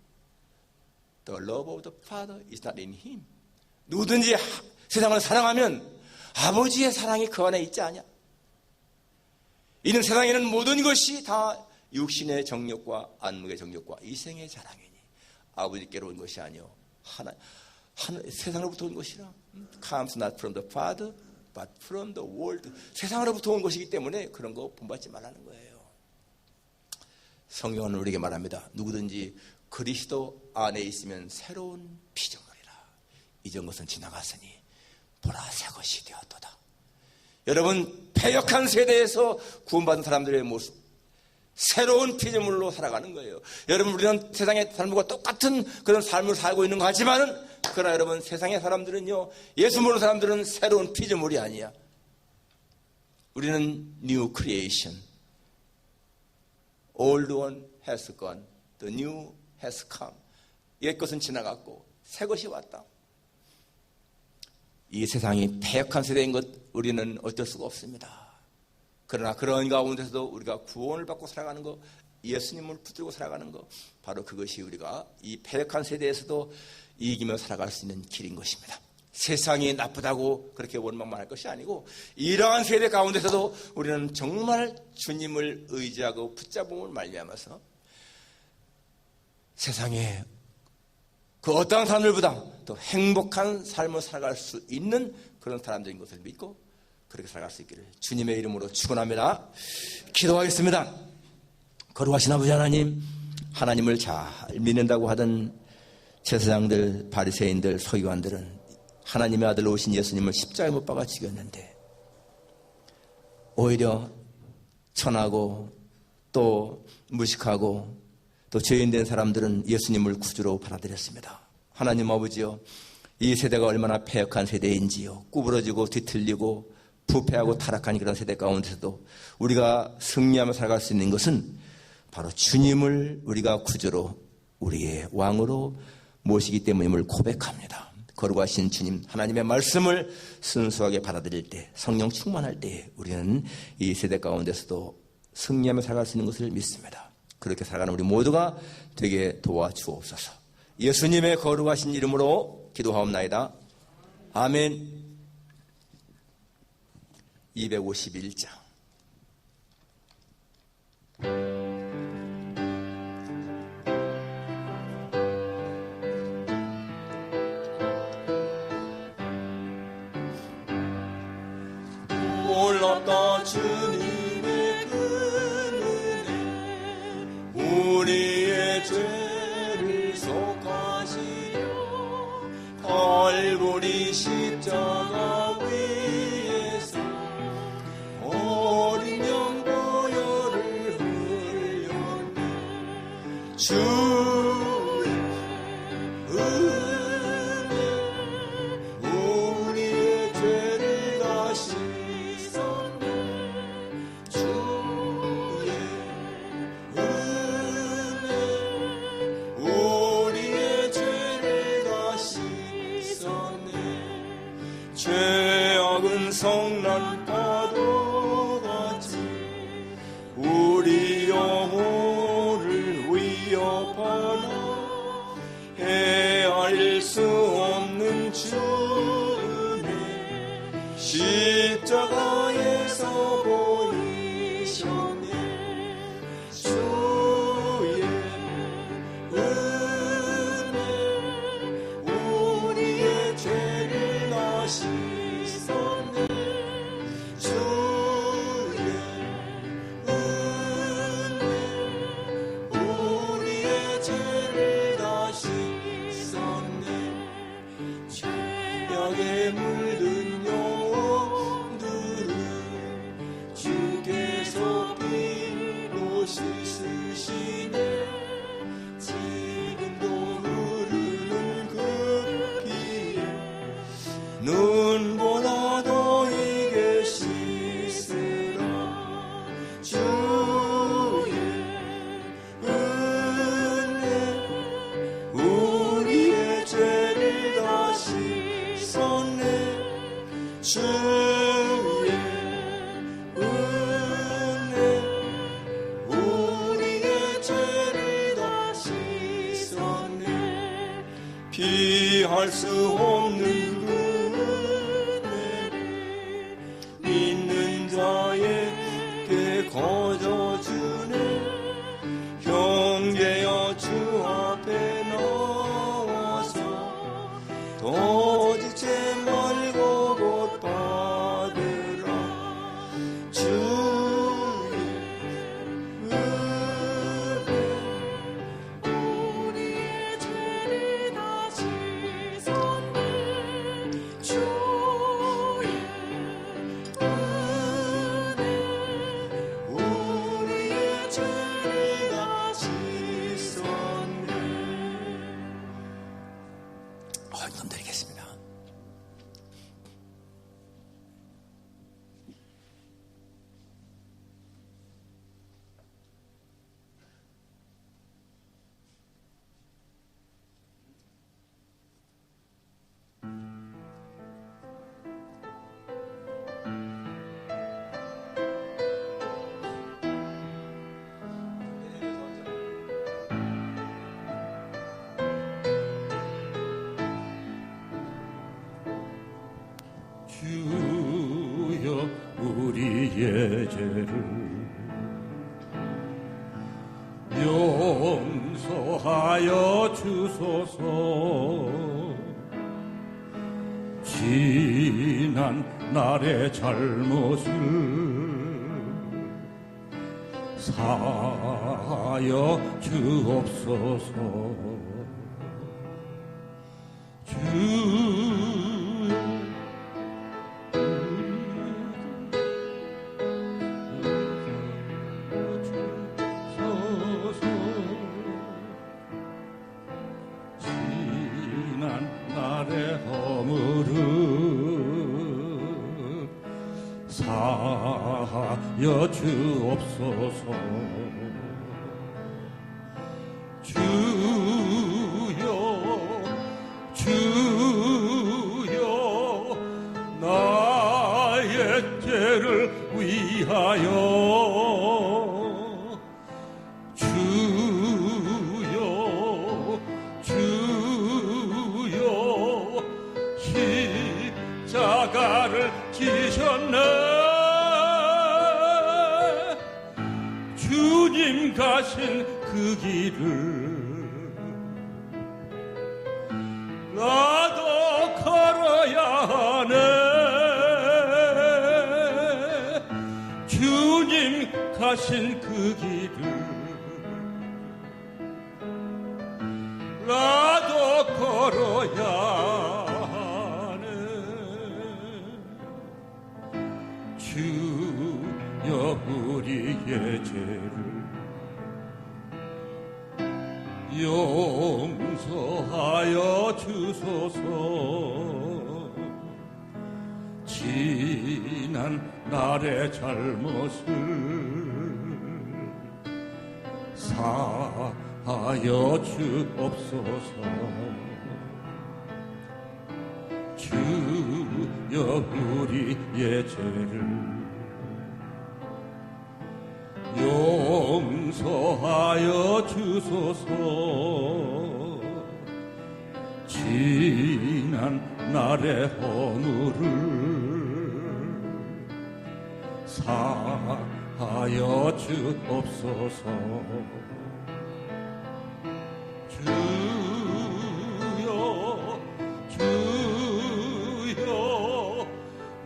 [SPEAKER 1] the love of the Father is not in him. 누구든지 세상을 사랑하면 아버지의 사랑이 그 안에 있지 않냐. 이는 세상에는 모든 것이 다 육신의 정욕과 안목의 정욕과 이생의 자랑이니 아버지께로 온 것이 아니요 세상으로부터 온 것이라. Comes not from the Father, but from the world. 세상으로부터 온 것이기 때문에 그런 거 본받지 말라는 거예요. 성경은 우리에게 말합니다. 누구든지 그리스도 안에 있으면 새로운 피조물이라. 이전 것은 지나갔으니 보라 새 것이 되었도다. 여러분, 패역한 세대에서 구원받은 사람들의 모습, 새로운 피조물로 살아가는 거예요. 여러분, 우리는 세상의 삶과 똑같은 그런 삶을 살고 있는 것 같지만은, 그러나 여러분, 세상의 사람들은요, 예수 모르는 사람들은 새로운 피조물이 아니야. 우리는 new creation. Old one has gone, the new has come. 옛 것은 지나갔고 새 것이 왔다. 이 세상이 패역한 세대인 것 우리는 어쩔 수가 없습니다. 그러나 그런 가운데서도 우리가 구원을 받고 살아가는 것, 예수님을 붙들고 살아가는 것, 바로 그것이 우리가 이 패역한 세대에서도 이기며 살아갈 수 있는 길인 것입니다. 세상이 나쁘다고 그렇게 원망만 할 것이 아니고, 이러한 세대 가운데서도 우리는 정말 주님을 의지하고 붙잡음을 말미암아서 세상에 그 어떠한 사람들보다 더 행복한 삶을 살아갈 수 있는 그런 사람들인 것을 믿고 그렇게 살아갈 수 있기를 주님의 이름으로 축원합니다. 기도하겠습니다. 거룩하신 아버지 하나님, 하나님을 잘 믿는다고 하던 제사장들, 바리새인들, 서기관들은 하나님의 아들로 오신 예수님을 십자가에 못 박아 죽였는데 오히려 천하고 또 무식하고 또 죄인된 사람들은 예수님을 구주로 받아들였습니다. 하나님 아버지요, 이 세대가 얼마나 패역한 세대인지요, 구부러지고 뒤틀리고 부패하고 타락한 그런 세대 가운데서도 우리가 승리하며 살아갈 수 있는 것은 바로 주님을 우리가 구주로 우리의 왕으로 모시기 때문임을 고백합니다. 거룩하신 주님 하나님의 말씀을 순수하게 받아들일 때, 성령 충만할 때 우리는 이 세대 가운데서도 승리하며 살아갈 수 있는 것을 믿습니다. 그렇게 살아가는 우리 모두가 되게 도와주옵소서. 예수님의 거룩하신 이름으로 기도하옵나이다. 아멘. 251장.
[SPEAKER 4] 몰랐다 주님의 그 은혜, 우리의 죄를 속하시려 갈보리 십자가 위에서 어린 양 보혈을 흘렸네. 주의 은혜, 우리의 죄를 다 씻었네. 주의 은혜, 우리의 죄를 다 씻었네. 죄악은 성난 파도같이 우리 영혼을 위협하나 헤아릴 수 없는 주의 십자가에서 보이셨네. 주의 은혜, 우리의 죄를 다 씻었네. 주의 은혜, 우리의 죄를 다 씻었네. 죄악에 물든 영혼들을 주께서 피로 씻으시네. 지금도 흐르는 그 피에 눈보다 더 이게 씻으라. 주의 은혜, 우리의 죄를 다 씻었네. 주의 은혜, 우리의 죄를 다 씻었네. 피할 수 없는 그 은혜를 믿는 자에게 거저주네. 형제여 주 앞에 나와서 도지체 말고 곧 받으라. 주의 은혜,
[SPEAKER 2] 우리의 죄를 다 씻었네. 주의 은혜,
[SPEAKER 4] 우리의 죄를 다 씻었네.
[SPEAKER 1] 눈 드리겠습니다.
[SPEAKER 5] 주여 우리의 죄를 용서하여 주소서. 지난 날의 잘못을 사하여 주옵소서. 주여 주옵소서. 주여 나의 죄를 위하여 주여 십자가를 지셨네. 주님 가신 그 길을 나도 걸어야 하네. 주님 가신 그 길을 나도 걸어야 하네. 주여 우리의 죄를 용서하여 주소서. 지난 날의 잘못을 사하여 주옵소서. 주여 우리의 죄를 용서하여 주소서. 지난 날의 허물을 사하여 주옵소서. 주여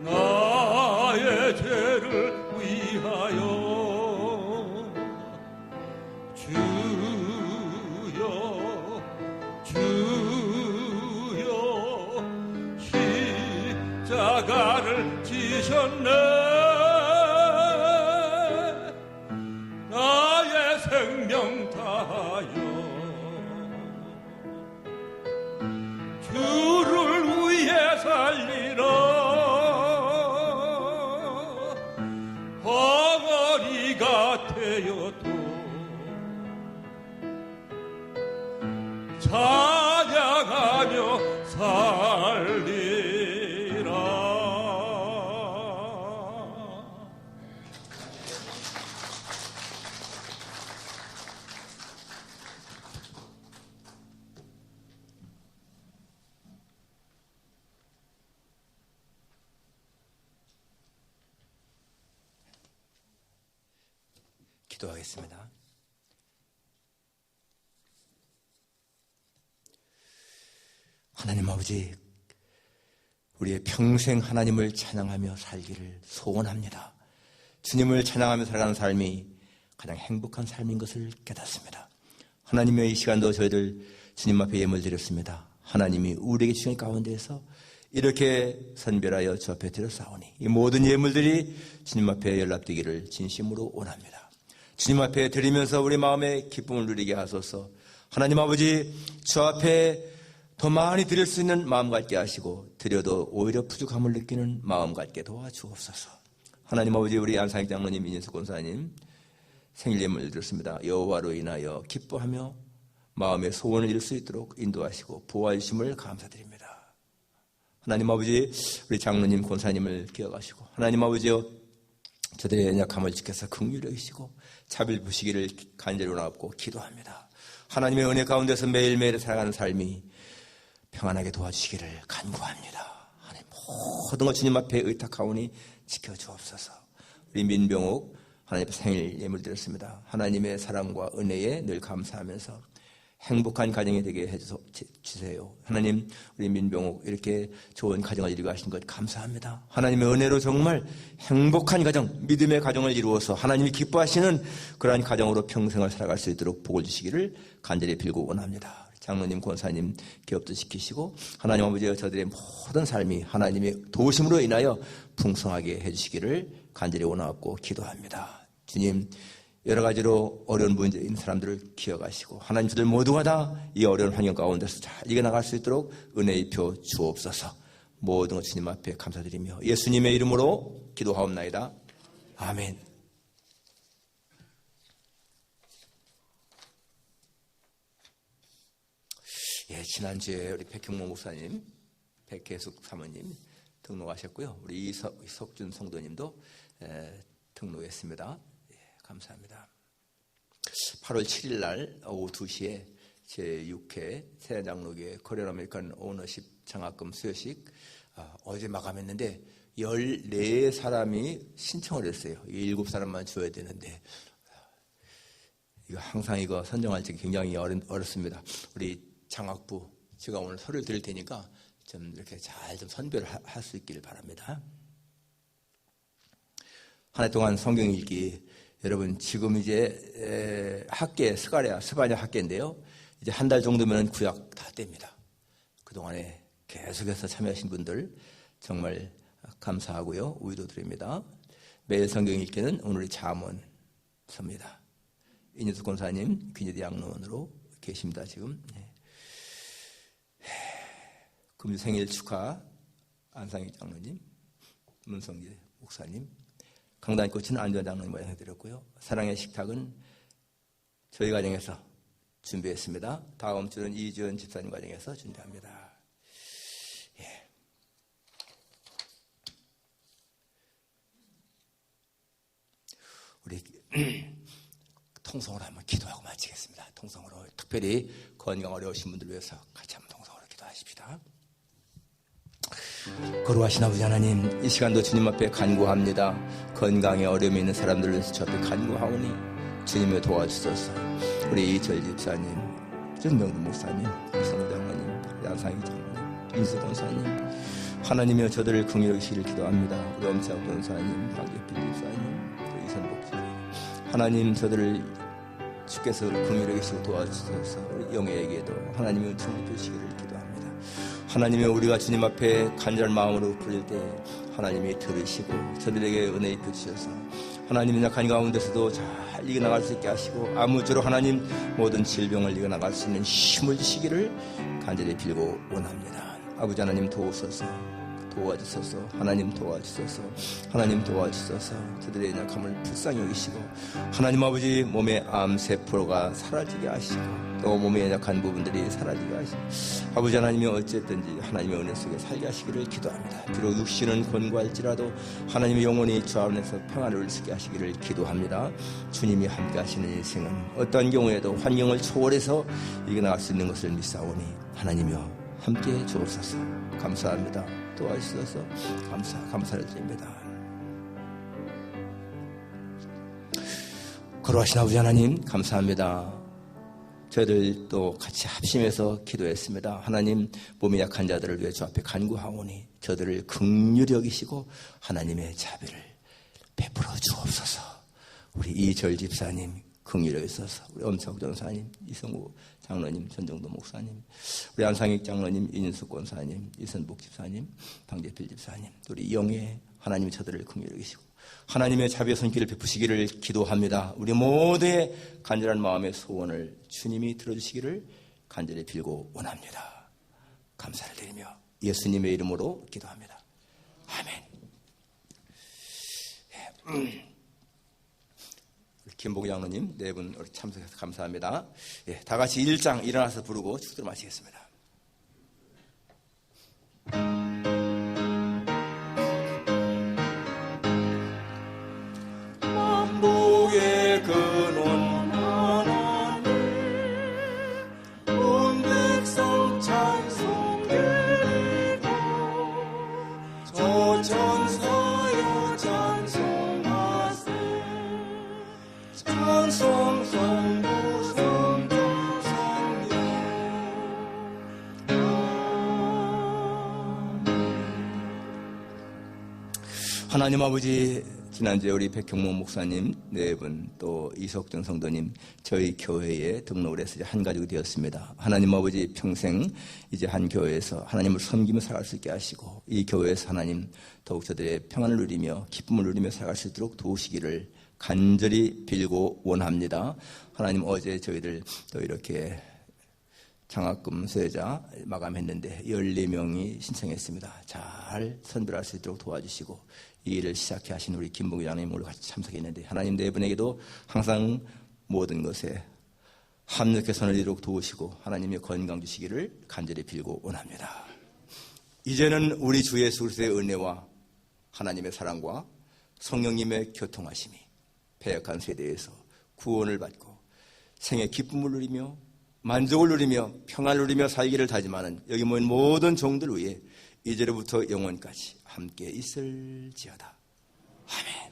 [SPEAKER 5] 나의 죄를 위하여 주여 십자가를 지셨네. 나의 생명 다하여 주를 위해 살리라. 벙어리가 되어도 찬양하며 살리라.
[SPEAKER 1] 기도하겠습니다. 하나님 아버지, 우리의 평생 하나님을 찬양하며 살기를 소원합니다. 주님을 찬양하며 살아가는 삶이 가장 행복한 삶인 것을 깨닫습니다. 하나님의 이 시간도 저희들 주님 앞에 예물 드렸습니다. 하나님이 우리에게 주신 가운데에서 이렇게 선별하여 주 앞에 드렸사오니 이 모든 예물들이 주님 앞에 연락되기를 진심으로 원합니다. 주님 앞에 드리면서 우리 마음에 기쁨을 누리게 하소서. 하나님 아버지, 주 앞에 더 많이 드릴 수 있는 마음 갖게 하시고 드려도 오히려 부족함을 느끼는 마음 갖게 도와주옵소서. 하나님 아버지, 우리 안상익 장로님, 이진숙 권사님 생일 예물 드렸습니다. 여호와로 인하여 기뻐하며 마음의 소원을 이룰 수 있도록 인도하시고 보호해 주심을 감사드립니다. 하나님 아버지, 우리 장로님, 권사님을 기억하시고 하나님 아버지여, 저들의 연약함을 지켜서 긍휼히 여기시고 자비를 부시기를 간절히 원하고 기도합니다. 하나님의 은혜 가운데서 매일매일 살아가는 삶이 평안하게 도와주시기를 간구합니다. 하나님, 모든 것 주님 앞에 의탁하오니 지켜주옵소서. 우리 민병옥 하나님 앞에 생일 예물 드렸습니다. 하나님의 사랑과 은혜에 늘 감사하면서 행복한 가정이 되게 해주세요. 하나님, 우리 민병옥 이렇게 좋은 가정을 이루게 하신 것 감사합니다. 하나님의 은혜로 정말 행복한 가정, 믿음의 가정을 이루어서 하나님이 기뻐하시는 그러한 가정으로 평생을 살아갈 수 있도록 복을 주시기를 간절히 빌고 원합니다. 장로님, 권사님 기업도 지키시고 하나님 아버지여, 저들의 모든 삶이 하나님의 도우심으로 인하여 풍성하게 해주시기를 간절히 원하고 기도합니다. 주님, 여러 가지로 어려운 문제인 사람들을 기억하시고 하나님, 저들 모두가 다 이 어려운 환경 가운데서 잘 이겨나갈 수 있도록 은혜의 표 주옵소서. 모든 것 주님 앞에 감사드리며 예수님의 이름으로 기도하옵나이다. 아멘. 지난주에 우리 백형모 목사님, 백혜숙 사모님 등록하셨고요. 우리 이석준 성도님도 등록했습니다. 감사합니다. 8월 7일 날 오후 2시에 제6회 세안장로교회 코리안 아메리칸 오너십 장학금 수여식 어제 마감했는데 14사람이 신청을 했어요. 7사람만 줘야 되는데 이거 항상 이거 선정할 때 굉장히 어렵습니다. 우리 장학부 제가 오늘 서류를 드릴 테니까 좀 이렇게 잘 좀 선별을 할 수 있기를 바랍니다. 한 해 동안 성경 읽기 여러분 지금 이제 학계 스바냐 학계인데요. 이제 한 달 정도면 구약 다 뗍니다. 그동안에 계속해서 참여하신 분들 정말 감사하고요. 우위도 드립니다. 매일 성경 읽기는 오늘의 잠언서입니다. 이윤숙 권사님 귀니대 양로원으로 계십니다. 지금. 금주 생일 축하 안상희 장로님, 문성재 목사님, 강단꽃은 안전 장로님 모양해드렸고요. 사랑의 식탁은 저희 가정에서 준비했습니다. 다음 주는 이주연 집사님 가정에서 준비합니다. 우리 통성으로 한번 기도하고 마치겠습니다. 통성으로 특별히 건강 어려우신 분들 위해서 같이 한번 통성으로 기도하십시다. 거룩하신 아버지 하나님, 이 시간도 주님 앞에 간구합니다. 건강에 어려움이 있는 사람들을 위해서 주 앞에 간구하오니 주님을 도와주소서. 우리 이철 집사님, 전명도 목사님, 이성우 장로님, 양상희 장로님, 인수 권사님, 하나님이여 저들을 긍휼히 여기시기를 기도합니다. 우리 엄태학 권사님, 박예필 집사님, 또 이선복 집사님, 하나님 저들을 주께서 긍휼히 여기시고 도와주소서. 우리 영예에게도 하나님의 은총을 주시기를 기도합니다. 하나님의 우리가 주님 앞에 간절한 마음으로 부를 때 하나님이 들으시고 저들에게 은혜 입혀 주셔서 하나님의 약한 가운데서도 잘 이겨나갈 수 있게 하시고 아무쪼록 하나님 모든 질병을 이겨나갈 수 있는 힘을 주시기를 간절히 빌고 원합니다. 아버지 하나님 도우소서. 도와주소서. 하나님 도와주소서. 하나님 도와주소서. 저들의 약함을 불쌍히 여기시고 하나님 아버지 몸의 암세포가 사라지게 하시고 또 몸의 약한 부분들이 사라지게 하시고 아버지 하나님이 어쨌든지 하나님의 은혜 속에 살게 하시기를 기도합니다. 비록 육신은 권고할지라도 하나님의 영혼이 주 안에서 평안을 쓰게 하시기를 기도합니다. 주님이 함께 하시는 인생은 어떠한 경우에도 환경을 초월해서 이겨나갈 수 있는 것을 믿사오니 하나님이여 함께 주옵소서. 감사합니다. 도와주셔서 감사를 드립니다. 거룩하신 아버지 하나님 감사합니다. 저희들 또 같이 합심해서 기도했습니다. 하나님 몸이 약한 자들을 위해 주 앞에 간구하오니 저들을 긍휼히 여기시고 하나님의 자비를 베풀어 주옵소서. 우리 이철 집사님 긍휼히 여기소서. 우리 엄석 전사님, 이성우 장로님, 전정도 목사님, 우리 안상익 장로님, 이인숙 권사님, 이선복 집사님, 방재필 집사님, 우리 영예 하나님이 저들을 긍휼히 여기시고 하나님의 자비의 손길을 베푸시기를 기도합니다. 우리 모두의 간절한 마음의 소원을 주님이 들어주시기를 간절히 빌고 원합니다. 감사를 드리며 예수님의 이름으로 기도합니다. 아멘. 김복 장로님 네 분 참석해서 감사합니다. 다 같이 1장 일어나서 부르고 축도를 마치겠습니다.
[SPEAKER 4] 만복의 근원 하나님 온 백성 찬송 드리고 저 천사여 찬송하세 찬송 성부 성자 성령
[SPEAKER 1] 하나님 아버지 지난주에 우리 백형모 목사님 네 분 또 이석준 성도님 저희 교회에 등록을 해서 이제 한 가족이 되었습니다. 하나님 아버지 평생 이제 한 교회에서 하나님을 섬기며 살아갈 수 있게 하시고 이 교회에서 하나님 더욱 저들의 평안을 누리며 기쁨을 누리며 살아갈 수 있도록 도우시기를 간절히 빌고 원합니다. 하나님 어제 저희들 또 이렇게 장학금 수혜자 마감했는데 14명이 신청했습니다. 잘 선별할 수 있도록 도와주시고 이 일을 시작해 하신 우리 김봉기 장로님 오늘 같이 참석했는데 하나님 네 분에게도 항상 모든 것에 함께 선을 이루고 도우시고 하나님의 건강 주시기를 간절히 빌고 원합니다. 이제는 우리 주 예수 그리스도의 은혜와 하나님의 사랑과 성령님의 교통하심이 패역한 세대에서 구원을 받고 생의 기쁨을 누리며 만족을 누리며 평안을 누리며 살기를 다짐하는 여기 모인 모든 종들 위에 이제로부터 영원까지 함께 있을지어다. 아멘.